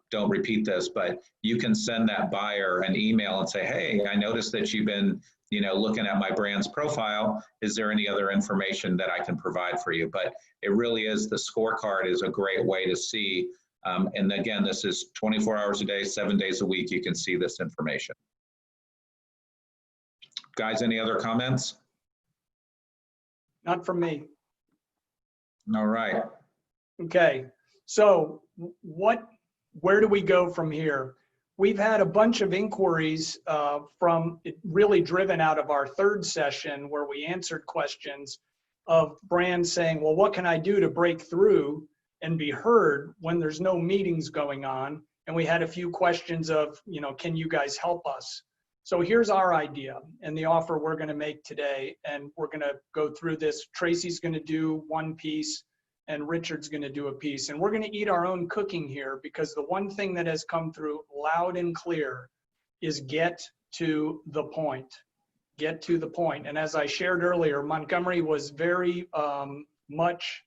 don't repeat this, but you can send that buyer an email and say, hey, I noticed that you've been, you know, looking at my brand's profile. Is there any other information that I can provide for you? But it really is, the scorecard is a great way to see. And again, this is 24 hours a day, 7 days a week. You can see this information. Guys, any other comments? Not from me. All right. Okay, so where do we go from here? We've had a bunch of inquiries really driven out of our third session where we answered questions of brands saying, well, what can I do to break through and be heard when there's no meetings going on? And we had a few questions of, you know, can you guys help us? So here's our idea and the offer we're going to make today. And we're going to go through this. Tracy's going to do one piece and Richard's going to do a piece. And we're going to eat our own cooking here, because the one thing that has come through loud and clear is get to the point. Get to the point. And as I shared earlier, Montgomery was very much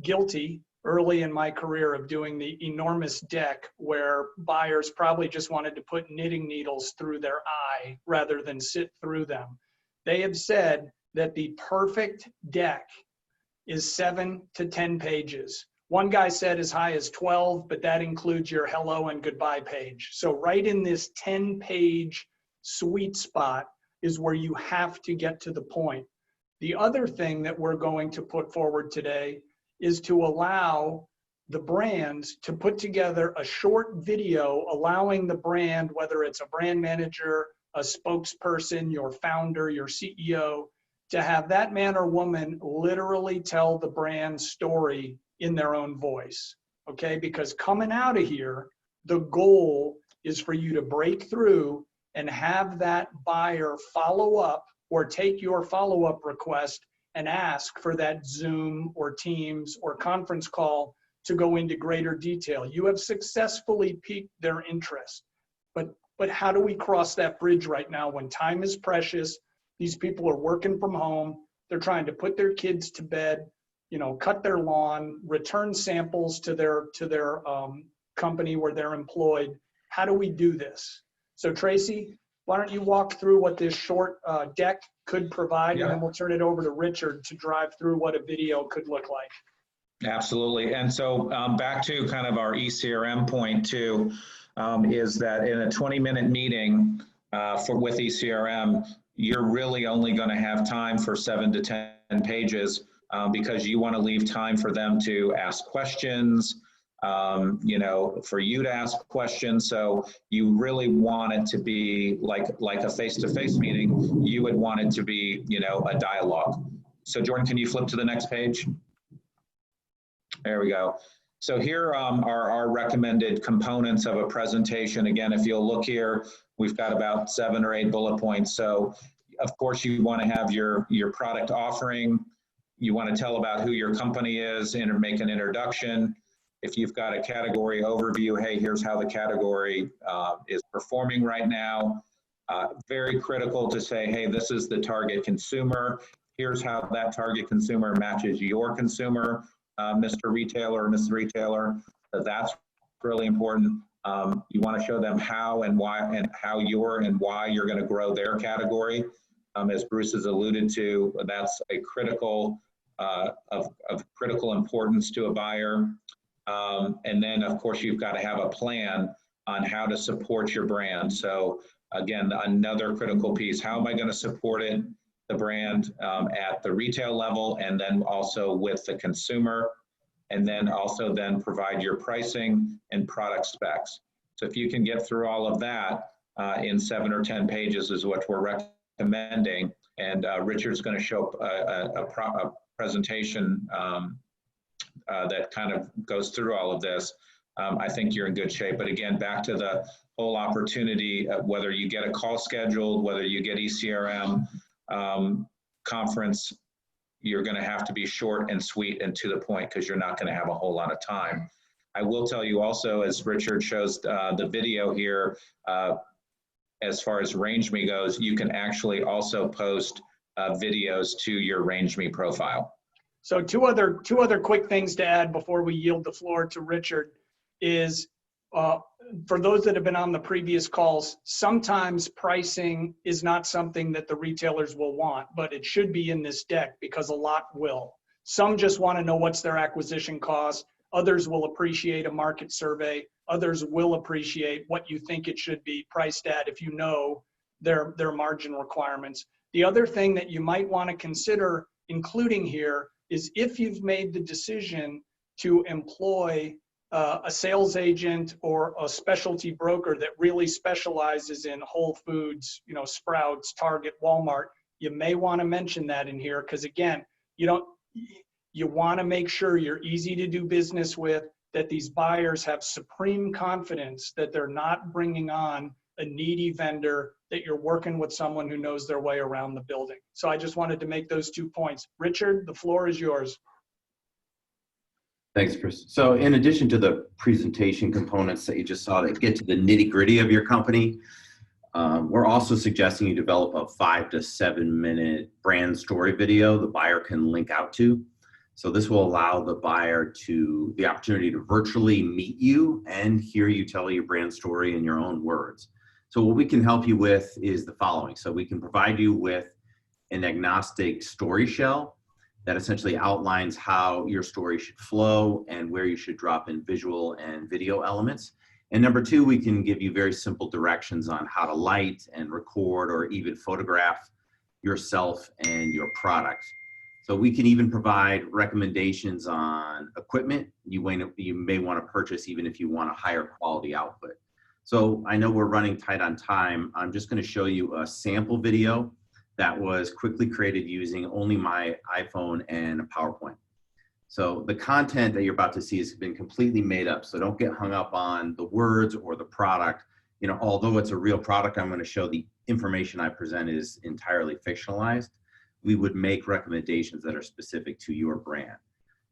guilty early in my career of doing the enormous deck where buyers probably just wanted to put knitting needles through their eye rather than sit through them. They have said that the perfect deck is 7 to 10 pages. One guy said as high as 12, but that includes your hello and goodbye page. So right in this 10-page sweet spot is where you have to get to the point. The other thing that we're going to put forward today is to allow the brands to put together a short video allowing the brand, whether it's a brand manager, a spokesperson, your founder, your CEO, to have that man or woman literally tell the brand story in their own voice, okay? Because coming out of here, the goal is for you to break through and have that buyer follow up or take your follow-up request and ask for that Zoom or Teams or conference call to go into greater detail. You have successfully piqued their interest. But how do we cross that bridge right now when time is precious? These people are working from home. They're trying to put their kids to bed, you know, cut their lawn, return samples to their company where they're employed. How do we do this? So Tracy, why don't you walk through what this short deck could provide, Yeah. and then we'll turn it over to Richard to drive through what a video could look like. Absolutely. And so back to kind of our eCRM point too, is that in a 20-minute meeting with eCRM, you're really only going to have time for 7 to 10 pages because you want to leave time for them to ask questions, you know, for you to ask questions. So you really want it to be like a face-to-face meeting. You would want it to be, you know, a dialogue. So Jordan, can you flip to the next page? There we go. So here are our recommended components of a presentation. Again, if you'll look here, we've got about 7 or 8 bullet points. So of course you want to have your product offering. You want to tell about who your company is and make an introduction. If you've got a category overview, hey, here's how the category is performing right now. Very critical to say, hey, this is the target consumer. Here's how that target consumer matches your consumer. Mr. Retailer or Mrs. Retailer, that's really important. You want to show them how and why and how you're going to grow their category. As Bruce has alluded to, that's a critical of critical importance to a buyer. And then, of course, you've got to have a plan on how to support your brand. So again, another critical piece: how am I going to support it? The brand at the retail level, and then also with the consumer, and then also then provide your pricing and product specs. So if you can get through all of that in 7 or 10 pages is what we're recommending. And Richard's going to show a presentation that kind of goes through all of this. I think you're in good shape. But again, back to the whole opportunity, whether you get a call scheduled, whether you get eCRM, conference, you're going to have to be short and sweet and to the point because you're not going to have a whole lot of time. I will tell you also, as Richard shows the video here, as far as RangeMe goes, you can actually also post videos to your RangeMe profile. So two other quick things to add before we yield the floor to Richard is, for those that have been on the previous calls, sometimes pricing is not something that the retailers will want, but it should be in this deck because a lot will. Some just want to know what's their acquisition cost. Others will appreciate a market survey. Others will appreciate what you think it should be priced at if you know their margin requirements. The other thing that you might want to consider including here is if you've made the decision to employ a sales agent or a specialty broker that really specializes in Whole Foods, you know, Sprouts, Target, Walmart, you may want to mention that in here because again, you want to make sure you're easy to do business with, that these buyers have supreme confidence that they're not bringing on a needy vendor, that you're working with someone who knows their way around the building. So I just wanted to make those 2 points. Richard, the floor is yours. Thanks, Chris. So in addition to the presentation components that you just saw that get to the nitty-gritty of your company, we're also suggesting you develop a 5 to 7 minute brand story video the buyer can link out to. So this will allow the buyer the opportunity to virtually meet you and hear you tell your brand story in your own words. So what we can help you with is the following. So we can provide you with an agnostic story shell that essentially outlines how your story should flow and where you should drop in visual and video elements. And number 2, we can give you very simple directions on how to light and record or even photograph yourself and your product. So we can even provide recommendations on equipment you may want to purchase even if you want a higher quality output. So I know we're running tight on time. I'm just going to show you a sample video that was quickly created using only my iPhone and a PowerPoint. So the content that you're about to see has been completely made up. So don't get hung up on the words or the product. You know, although it's a real product, I'm going to show the information I present is entirely fictionalized. We would make recommendations that are specific to your brand.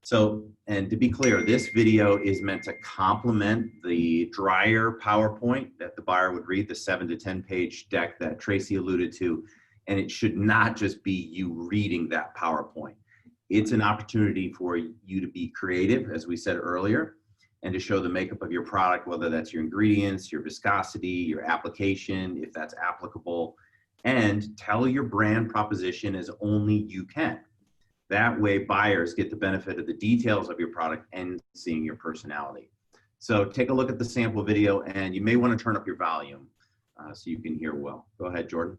So, and to be clear, this video is meant to complement the drier PowerPoint that the buyer would read, the 7 to 10 page deck that Tracy alluded to. And it should not just be you reading that PowerPoint. It's an opportunity for you to be creative, as we said earlier, and to show the makeup of your product, whether that's your ingredients, your viscosity, your application, if that's applicable, and tell your brand proposition as only you can. That way buyers get the benefit of the details of your product and seeing your personality. So take a look at the sample video, and you may want to turn up your volume so you can hear well. Go ahead, Jordan.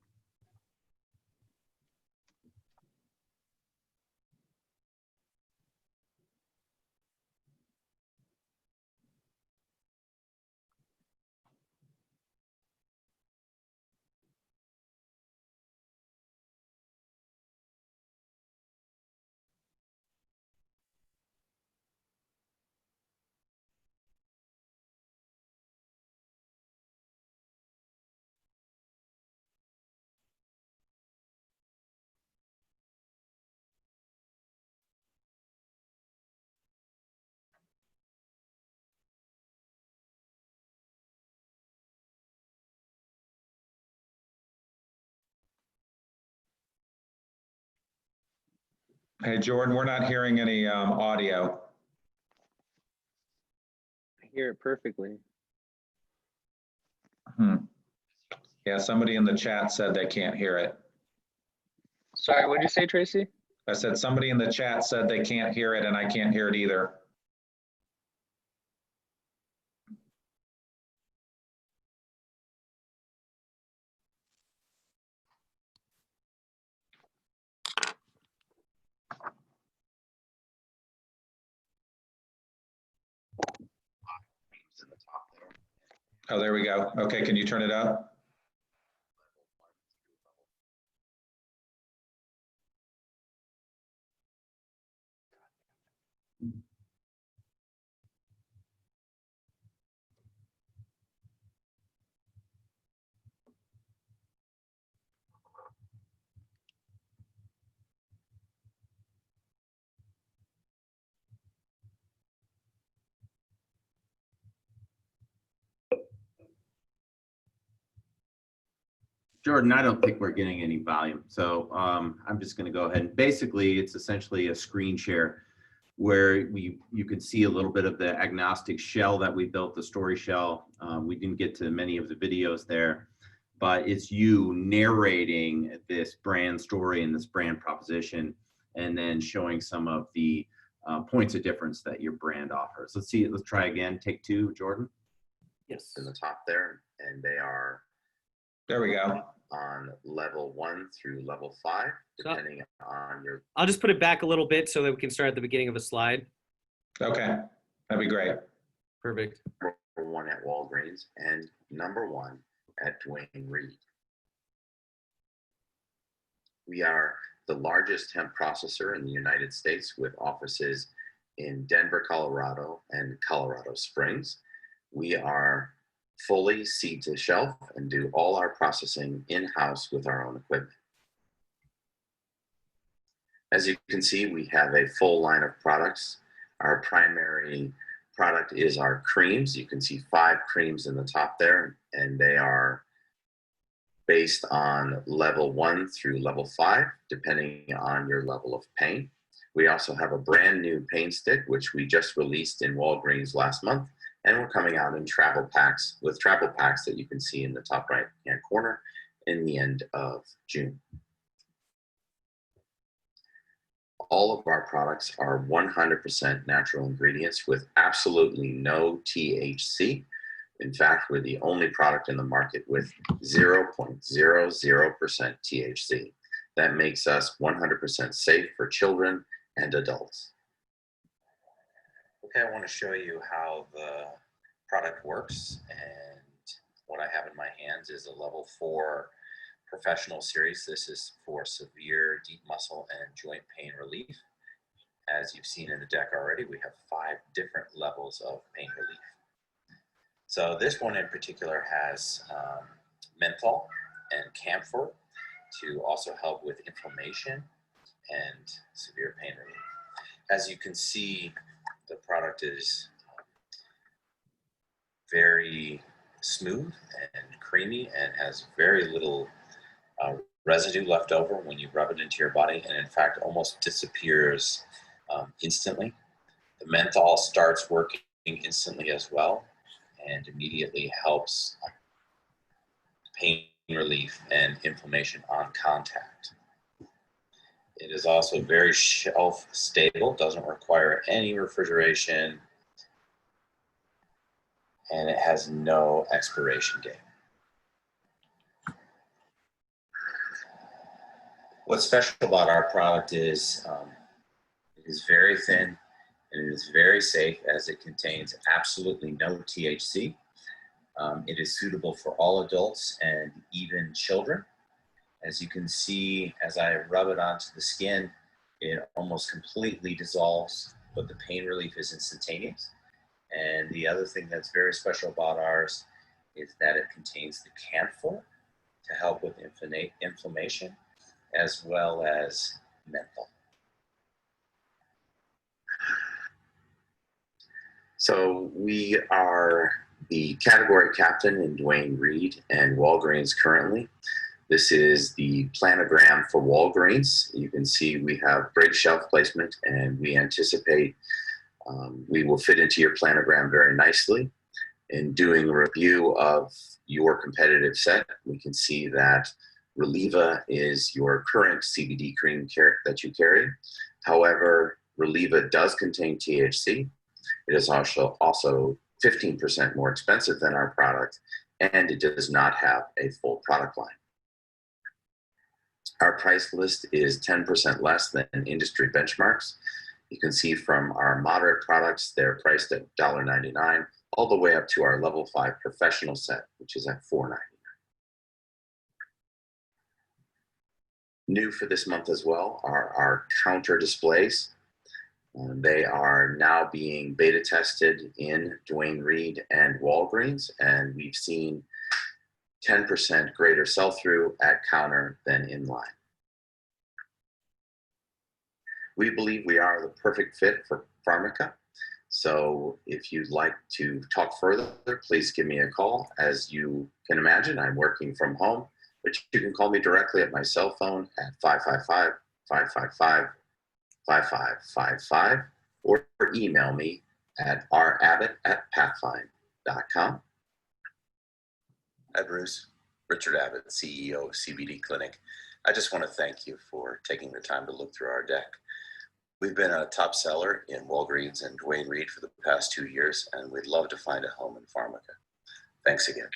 Hey, Jordan, we're not hearing any audio. I hear it perfectly. Yeah, somebody in the chat said they can't hear it. Sorry, what did you say, Tracy? I said somebody in the chat said they can't hear it, and I can't hear it either. Oh, there we go. Okay, can you turn it up? Jordan, I don't think we're getting any volume. So I'm just going to go ahead. And basically, it's essentially a screen share where you can see a little bit of the agnostic shell that we built, the story shell. We didn't get to many of the videos there, but it's you narrating this brand story and this brand proposition, and then showing some of the points of difference that your brand offers. Let's see. Let's try again. Take two, Jordan. Yes. In the top there, and they are. There we go. On level 1 through level 5, depending on your. I'll just put it back a little bit so that we can start at the beginning of a slide. Okay, that'd be great. Perfect. Number 1 at Walgreens and number 1 at Dwayne Reed. We are the largest hemp processor in the United States with offices in Denver, Colorado and Colorado Springs. We are fully seed to shelf and do all our processing in-house with our own equipment. As you can see, we have a full line of products. Our primary product is our creams. You can see 5 creams in the top there, and they are based on level 1 through level 5, depending on your level of pain. We also have a brand new pain stick, which we just released in Walgreens last month. And we're coming out in travel packs that you can see in the top right-hand corner in the end of June. All of our products are 100% natural ingredients with absolutely no THC. In fact, we're the only product in the market with 0.00% THC. That makes us 100% safe for children and adults. Okay, I want to show you how the product works, and what I have in my hands is a level 4 professional series. This is for severe deep muscle and joint pain relief. As you've seen in the deck already, we have 5 different levels of pain relief. So this one in particular has menthol and camphor to also help with inflammation and severe pain relief. As you can see, the product is very smooth and creamy and has very little residue left over when you rub it into your body, and in fact almost disappears instantly. The menthol starts working instantly as well and immediately helps pain relief and inflammation on contact. It is also very shelf stable, doesn't require any refrigeration, and it has no expiration date. What's special about our product is it is very thin and it is very safe as it contains absolutely no THC. It is suitable for all adults and even children. As you can see, as I rub it onto the skin, it almost completely dissolves, but the pain relief is instantaneous. And the other thing that's very special about ours is that it contains the camphor to help with inflammation, as well as menthol. So we are the category captain in Duane Reade and Walgreens currently. This is the planogram for Walgreens. You can see we have great shelf placement, and we anticipate we will fit into your planogram very nicely. In doing a review of your competitive set, we can see that Reliva is your current CBD cream that you carry. However, Reliva does contain THC. It is also 15% more expensive than our product, and it does not have a full product line. Our price list is 10% less than industry benchmarks. You can see from our moderate products, they're priced at $1.99, all the way up to our level 5 professional set, which is at $4.99. New for this month as well are our counter displays. They are now being beta tested in Duane Reade and Walgreens, and we've seen 10% greater sell-through at counter than in line. We believe we are the perfect fit for Pharmaca. So if you'd like to talk further, please give me a call. As you can imagine, I'm working from home, but you can call me directly at my cell phone at 555-555-5555 or email me at rabbott@pathfind.com. Hi, Bruce. Richard Abbott, CEO of CBD Clinic. I just want to thank you for taking the time to look through our deck. We've been a top seller in Walgreens and Duane Reade for the past 2 years, and we'd love to find a home in Pharmaca. Thanks again.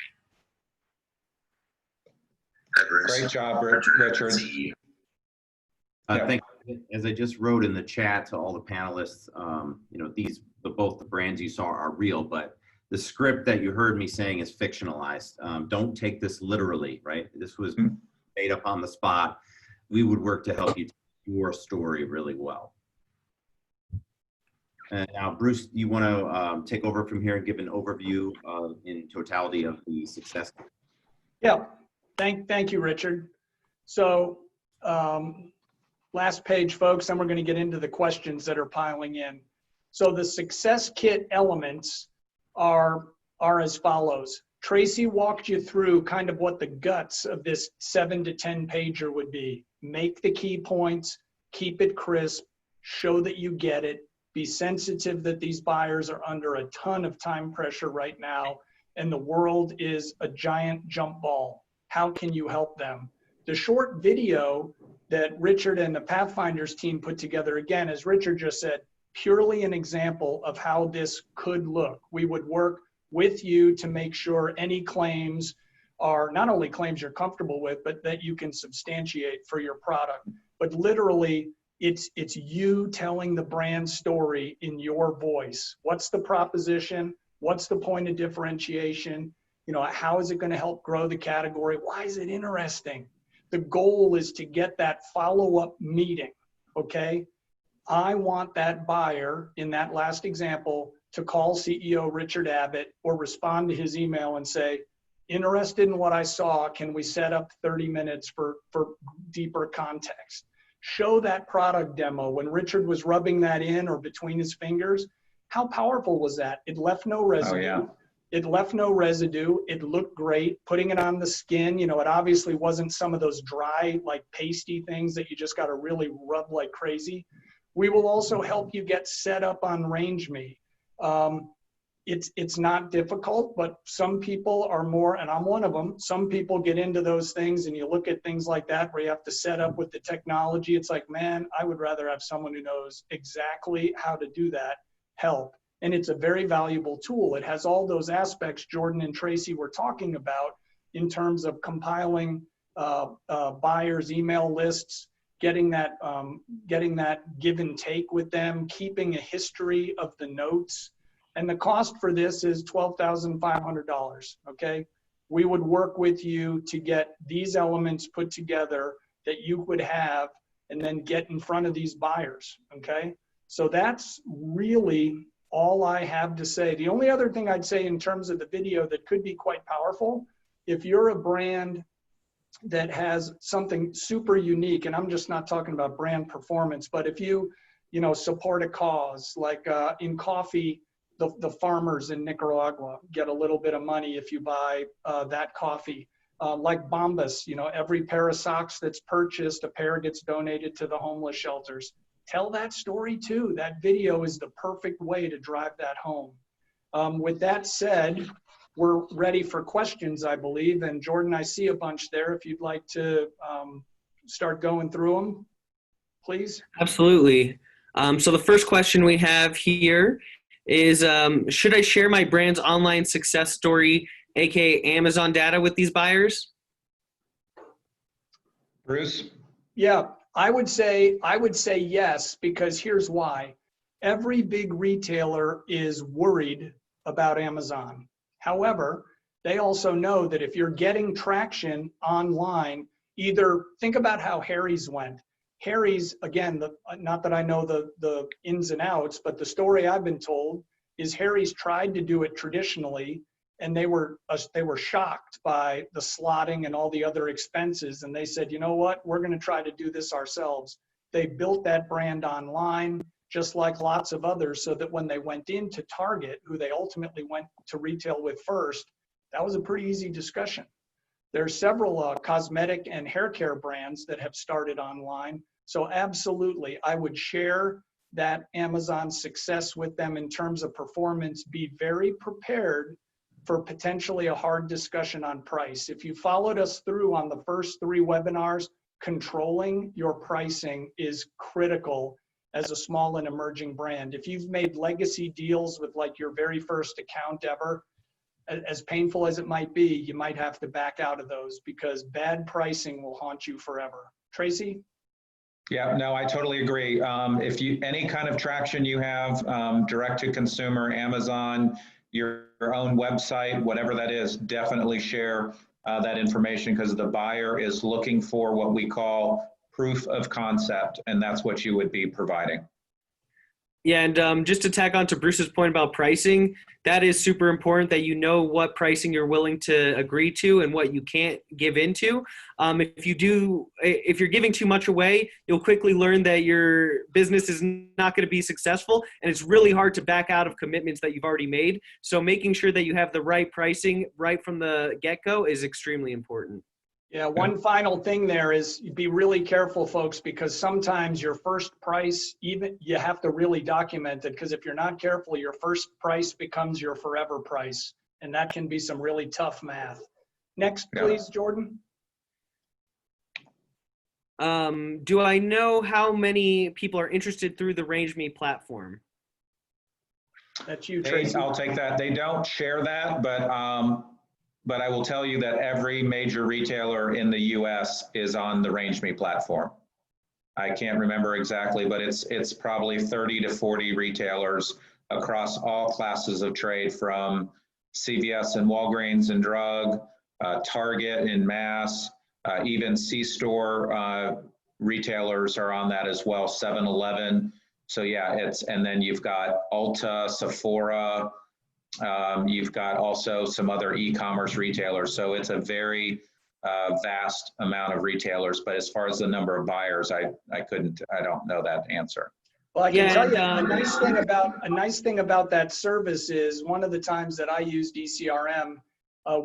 Hi, Bruce. Great job, Richard. Thank you. As I just wrote in the chat to all the panelists, both the brands you saw are real, but the script that you heard me saying is fictionalized. Don't take this literally, right? This was made up on the spot. We would work to help you tell your story really well. And now, Bruce, you want to take over from here and give an overview in totality of the success? Yeah, thank you, Richard. So last page, folks, then we're going to get into the questions that are piling in. So the success kit elements are as follows. Tracy walked you through kind of what the guts of this 7 to 10 pager would be. Make the key points, keep it crisp, show that you get it, be sensitive that these buyers are under a ton of time pressure right now, and the world is a giant jump ball. How can you help them? The short video that Richard and the Pathfinders team put together, again, as Richard just said, purely an example of how this could look. We would work with you to make sure any claims are not only claims you're comfortable with, but that you can substantiate for your product. But literally, it's you telling the brand story in your voice. What's the proposition? What's the point of differentiation? How is it going to help grow the category? Why is it interesting? The goal is to get that follow-up meeting, okay? I want that buyer in that last example to call CEO Richard Abbott or respond to his email and say, interested in what I saw, can we set up 30 minutes for deeper context? Show that product demo. When Richard was rubbing that in or between his fingers, how powerful was that? It left no residue. Oh, yeah. It left no residue. It looked great. Putting it on the skin, it obviously wasn't some of those dry, like pasty things that you just got to really rub like crazy. We will also help you get set up on RangeMe. it's not difficult, but some people are more, and I'm one of them, some people get into those things, and you look at things like that where you have to set up with the technology. It's like, man, I would rather have someone who knows exactly how to do that help. And it's a very valuable tool. It has all those aspects Jordan and Tracy were talking about in terms of compiling buyers' email lists, getting that give and take with them, keeping a history of the notes. And the cost for this is $12,500, okay? We would work with you to get these elements put together that you would have and then get in front of these buyers, okay? So that's really all I have to say. The only other thing I'd say in terms of the video that could be quite powerful, if you're a brand that has something super unique, and I'm just not talking about brand performance, but if you support a cause, like in coffee, the farmers in Nicaragua get a little bit of money if you buy that coffee. Like Bombas, every pair of socks that's purchased, a pair gets donated to the homeless shelters. Tell that story too. That video is the perfect way to drive that home. With that said, we're ready for questions, I believe. And Jordan, I see a bunch there. If you'd like to start going through them, please. Absolutely. So the first question we have here is, should I share my brand's online success story, aka Amazon data, with these buyers? Bruce? Yeah, I would say yes, because here's why. Every big retailer is worried about Amazon. However, they also know that if you're getting traction online, either think about how Harry's went. Harry's, again, not that I know the ins and outs, but the story I've been told is Harry's tried to do it traditionally, and they were shocked by the slotting and all the other expenses, and they said, you know what, we're going to try to do this ourselves. They built that brand online, just like lots of others, so that when they went into Target, who they ultimately went to retail with first, that was a pretty easy discussion. There are several cosmetic and hair care brands that have started online. So absolutely, I would share that Amazon success with them in terms of performance. Be very prepared for potentially a hard discussion on price. If you followed us through on the first 3 webinars, controlling your pricing is critical as a small and emerging brand. If you've made legacy deals with like your very first account ever, as painful as it might be, you might have to back out of those because bad pricing will haunt you forever. Tracy? Yeah, no, I totally agree. If any kind of traction you have, direct to consumer, Amazon, your own website, whatever that is, definitely share that information, because the buyer is looking for what we call proof of concept, and that's what you would be providing. Yeah, and just to tack on to Bruce's point about pricing, that is super important that you know what pricing you're willing to agree to and what you can't give into. If you're giving too much away, you'll quickly learn that your business is not going to be successful, and it's really hard to back out of commitments that you've already made. So making sure that you have the right pricing right from the get-go is extremely important. Yeah, one final thing there is be really careful, folks, because sometimes your first price, even you have to really document it, because if you're not careful, your first price becomes your forever price, and that can be some really tough math. Next, please, Jordan. Do I know how many people are interested through the RangeMe platform? That's you, Tracy. I'll take that. They don't share that, but I will tell you that every major retailer in the US is on the RangeMe platform. I can't remember exactly, but it's probably 30 to 40 retailers across all classes of trade, from CVS and Walgreens and drug, Target and mass, even C-store retailers are on that as well, 7-Eleven. So yeah, and then you've got Ulta, Sephora, you've got also some other e-commerce retailers. So it's a very vast amount of retailers, but as far as the number of buyers, I don't know that answer. Well, I can tell you a nice thing about that service is one of the times that I used ECRM,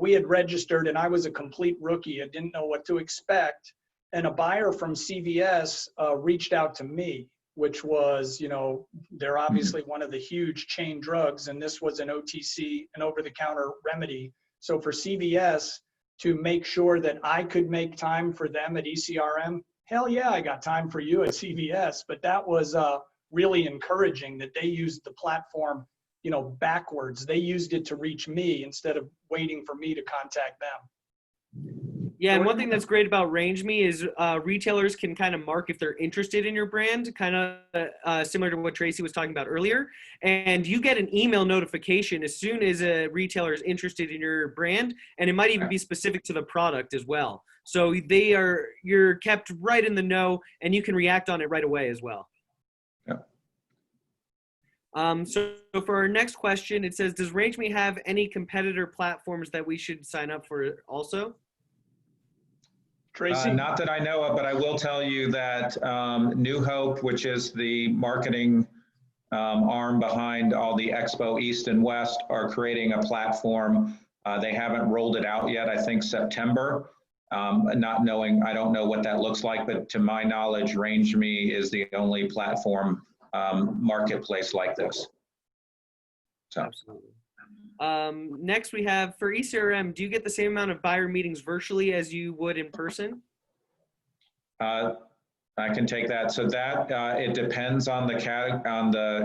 we had registered and I was a complete rookie. I didn't know what to expect. And a buyer from CVS reached out to me which was, they're obviously one of the huge chain drugs, and this was an OTC, an over-the-counter remedy. So for CVS to make sure that I could make time for them at ECRM, hell yeah, I got time for you at CVS. But that was really encouraging that they used the platform, backwards. They used it to reach me instead of waiting for me to contact them. Yeah, and one thing that's great about RangeMe is retailers can kind of mark if they're interested in your brand, kind of similar to what Tracy was talking about earlier. And you get an email notification as soon as a retailer is interested in your brand, and it might even be specific to the product as well. So you're kept right in the know, and you can react on it right away as well. So for our next question, it says, does RangeMe have any competitor platforms that we should sign up for also? Tracy? Not that I know of, but I will tell you that New Hope, which is the marketing arm behind all the Expo East and West, are creating a platform. They haven't rolled it out yet, I think September. Not knowing, I don't know what that looks like, but to my knowledge, RangeMe is the only platform marketplace like this. So. Absolutely. Next we have, for ECRM, do you get the same amount of buyer meetings virtually as you would in person? I can take that. So that it depends on the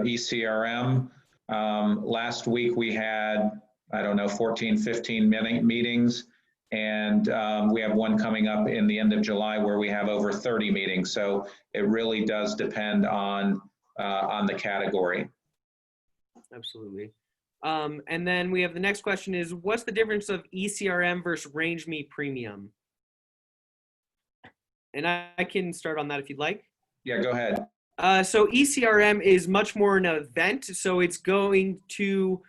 ECRM. Last week we had, I don't know, 14, 15 meetings, and we have one coming up in the end of July where we have over 30 meetings. So it really does depend on the category. Absolutely. And then we have the next question is, what's the difference of ECRM versus RangeMe Premium? And I can start on that if you'd like. Yeah, go ahead. So ECRM is much more an event. So it's going to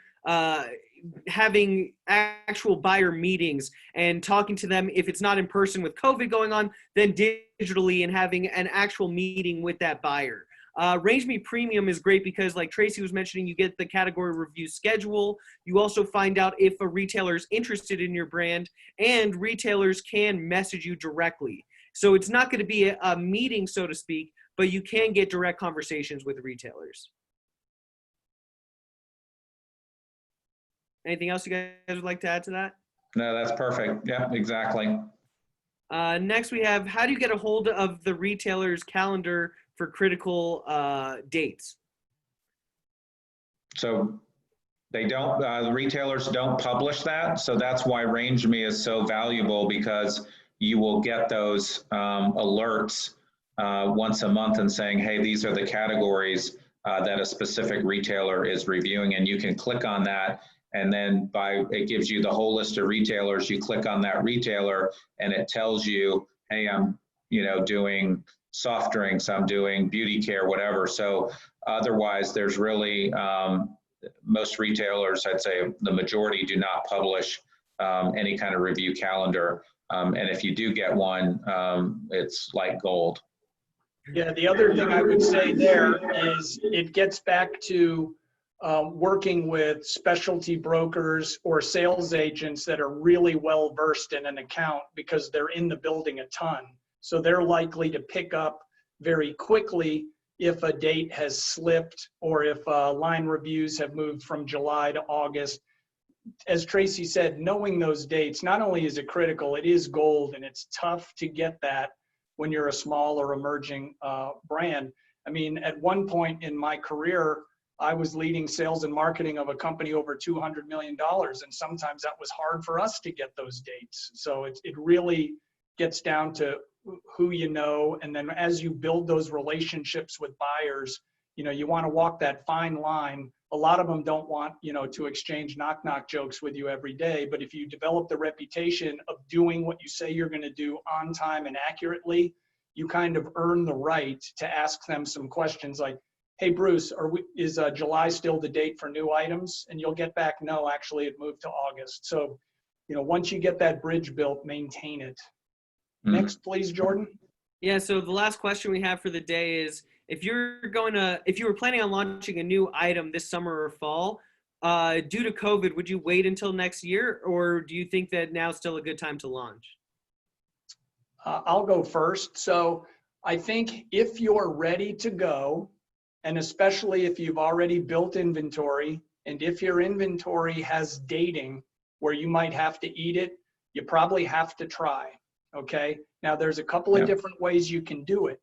having actual buyer meetings and talking to them. If it's not in person with COVID going on, then digitally, and having an actual meeting with that buyer. RangeMe Premium is great because, like Tracy was mentioning, you get the category review schedule. You also find out if a retailer is interested in your brand, and retailers can message you directly. So it's not going to be a meeting, so to speak, but you can get direct conversations with retailers. Anything else you guys would like to add to that? No, that's perfect. Yeah, exactly. Next we have, how do you get a hold of the retailer's calendar for critical dates? So they don't, the retailers don't publish that. So that's why RangeMe is so valuable, because you will get those alerts once a month and saying, hey, these are the categories that a specific retailer is reviewing, and you can click on that. And then it gives you the whole list of retailers. You click on that retailer and it tells you, hey, I'm doing soft drinks, I'm doing beauty care, whatever. So otherwise, there's really, most retailers, I'd say the majority, do not publish any kind of review calendar. And if you do get one, it's like gold. Yeah, the other thing I would say there is it gets back to working with specialty brokers or sales agents that are really well versed in an account, because they're in the building a ton. So they're likely to pick up very quickly if a date has slipped, or if line reviews have moved from July to August. As Tracy said, knowing those dates, not only is it critical, it is gold, and it's tough to get that when you're a small or emerging brand. I mean, at one point in my career, I was leading sales and marketing of a company over $200 million, and sometimes that was hard for us to get those dates. So it really gets down to who you know, and then as you build those relationships with buyers, you want to walk that fine line. A lot of them don't want, to exchange knock-knock jokes with you every day, but if you develop the reputation of doing what you say you're going to do on time and accurately, you kind of earn the right to ask them some questions like, hey, Bruce, is July still the date for new items? And you'll get back, no, actually it moved to August. So, once you get that bridge built, maintain it. Next, please, Jordan. Yeah, so the last question we have for the day is, if you were planning on launching a new item this summer or fall, due to COVID, would you wait until next year, or do you think that now's still a good time to launch? I'll go first. So I think if you're ready to go, And especially if you've already built inventory, and if your inventory has dating where you might have to eat it, you probably have to try, okay? Now there's a couple of different ways you can do it.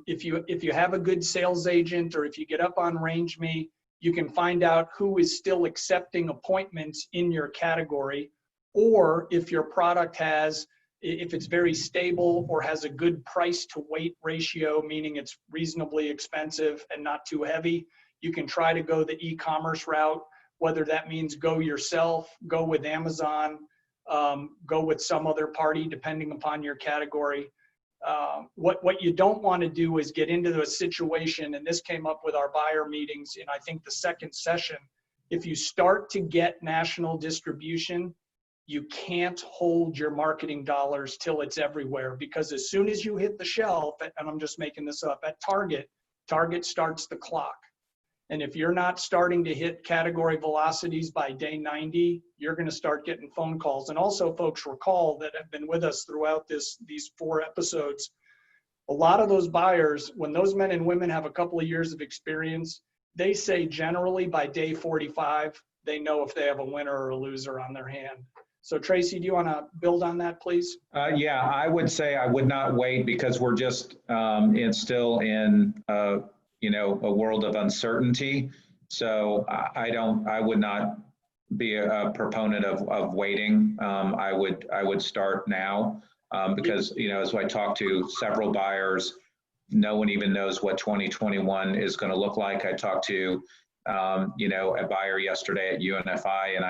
If you have a good sales agent, or if you get up on Range Me, you can find out who is still accepting appointments in your category, or if your product if it's very stable or has a good price to weight ratio, meaning it's reasonably expensive and not too heavy, you can try to go the e-commerce route, whether that means go yourself, go with Amazon, go with some other party, depending upon your category. What you don't want to do is get into a situation, and this came up with our buyer meetings in, I think, the second session. If you start to get national distribution, you can't hold your marketing dollars till it's everywhere, because as soon as you hit the shelf, and I'm just making this up, at Target starts the clock. And if you're not starting to hit category velocities by day 90, you're going to start getting phone calls. And also, folks, recall that have been with us throughout these 4 episodes, a lot of those buyers, when those men and women have a couple of years of experience, they say generally by day 45, they know if they have a winner or a loser on their hand. So Tracy, do you want to build on that, please? Yeah, I would say I would not wait, because we're just still in a world of uncertainty. So I would not be a proponent of waiting. I would start now, because as I talk to several buyers, no one even knows what 2021 is going to look like. I talked to a buyer yesterday at UNFI, and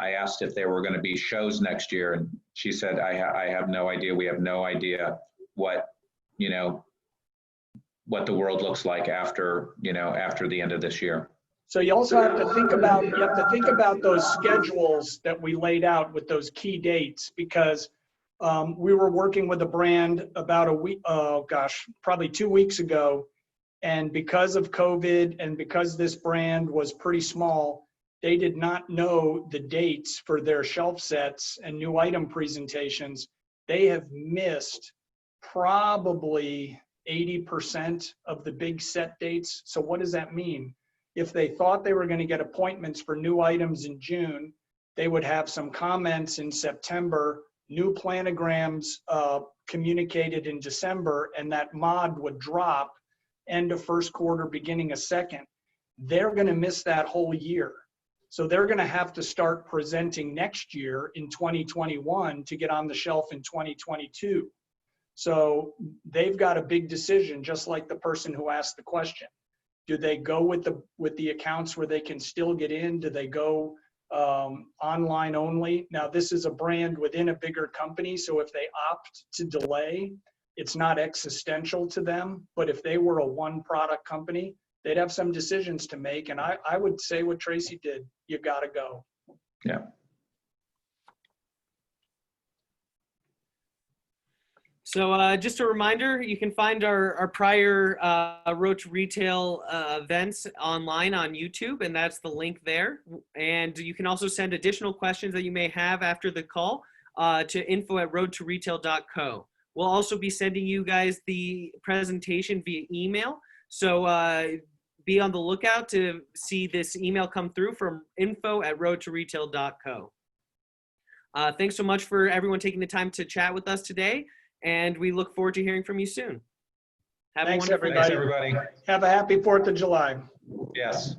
I asked if there were going to be shows next year, and she said, I have no idea. We have no idea what the world looks like after the end of this year. So you also have to think about those schedules that we laid out with those key dates, because we were working with a brand about probably 2 weeks ago. And because of COVID, and because this brand was pretty small, they did not know the dates for their shelf sets and new item presentations. They have missed probably 80% of the big set dates. So what does that mean? If they thought they were going to get appointments for new items in June, they would have some comments in September, new planograms communicated in December, and that mod would drop end of first quarter, beginning of second. They're going to miss that whole year. So they're going to have to start presenting next year in 2021 to get on the shelf in 2022. So they've got a big decision, just like the person who asked the question. Do they go with the accounts where they can still get in? Do they go online only? Now, this is a brand within a bigger company, so if they opt to delay, it's not existential to them. But if they were a one product company, they'd have some decisions to make. And I would say what Tracy did, you got to go. Yeah. So just a reminder, you can find our prior Road to Retail events online on YouTube, and that's the link there. And you can also send additional questions that you may have after the call to info@roadtoretail.co. We'll also be sending you guys the presentation via email. So be on the lookout to see this email come through from info@roadtoretail.co. Thanks so much for everyone taking the time to chat with us today, and we look forward to hearing from you soon. Thanks, everybody. Thanks, everybody. Have a happy 4th of July. Yes.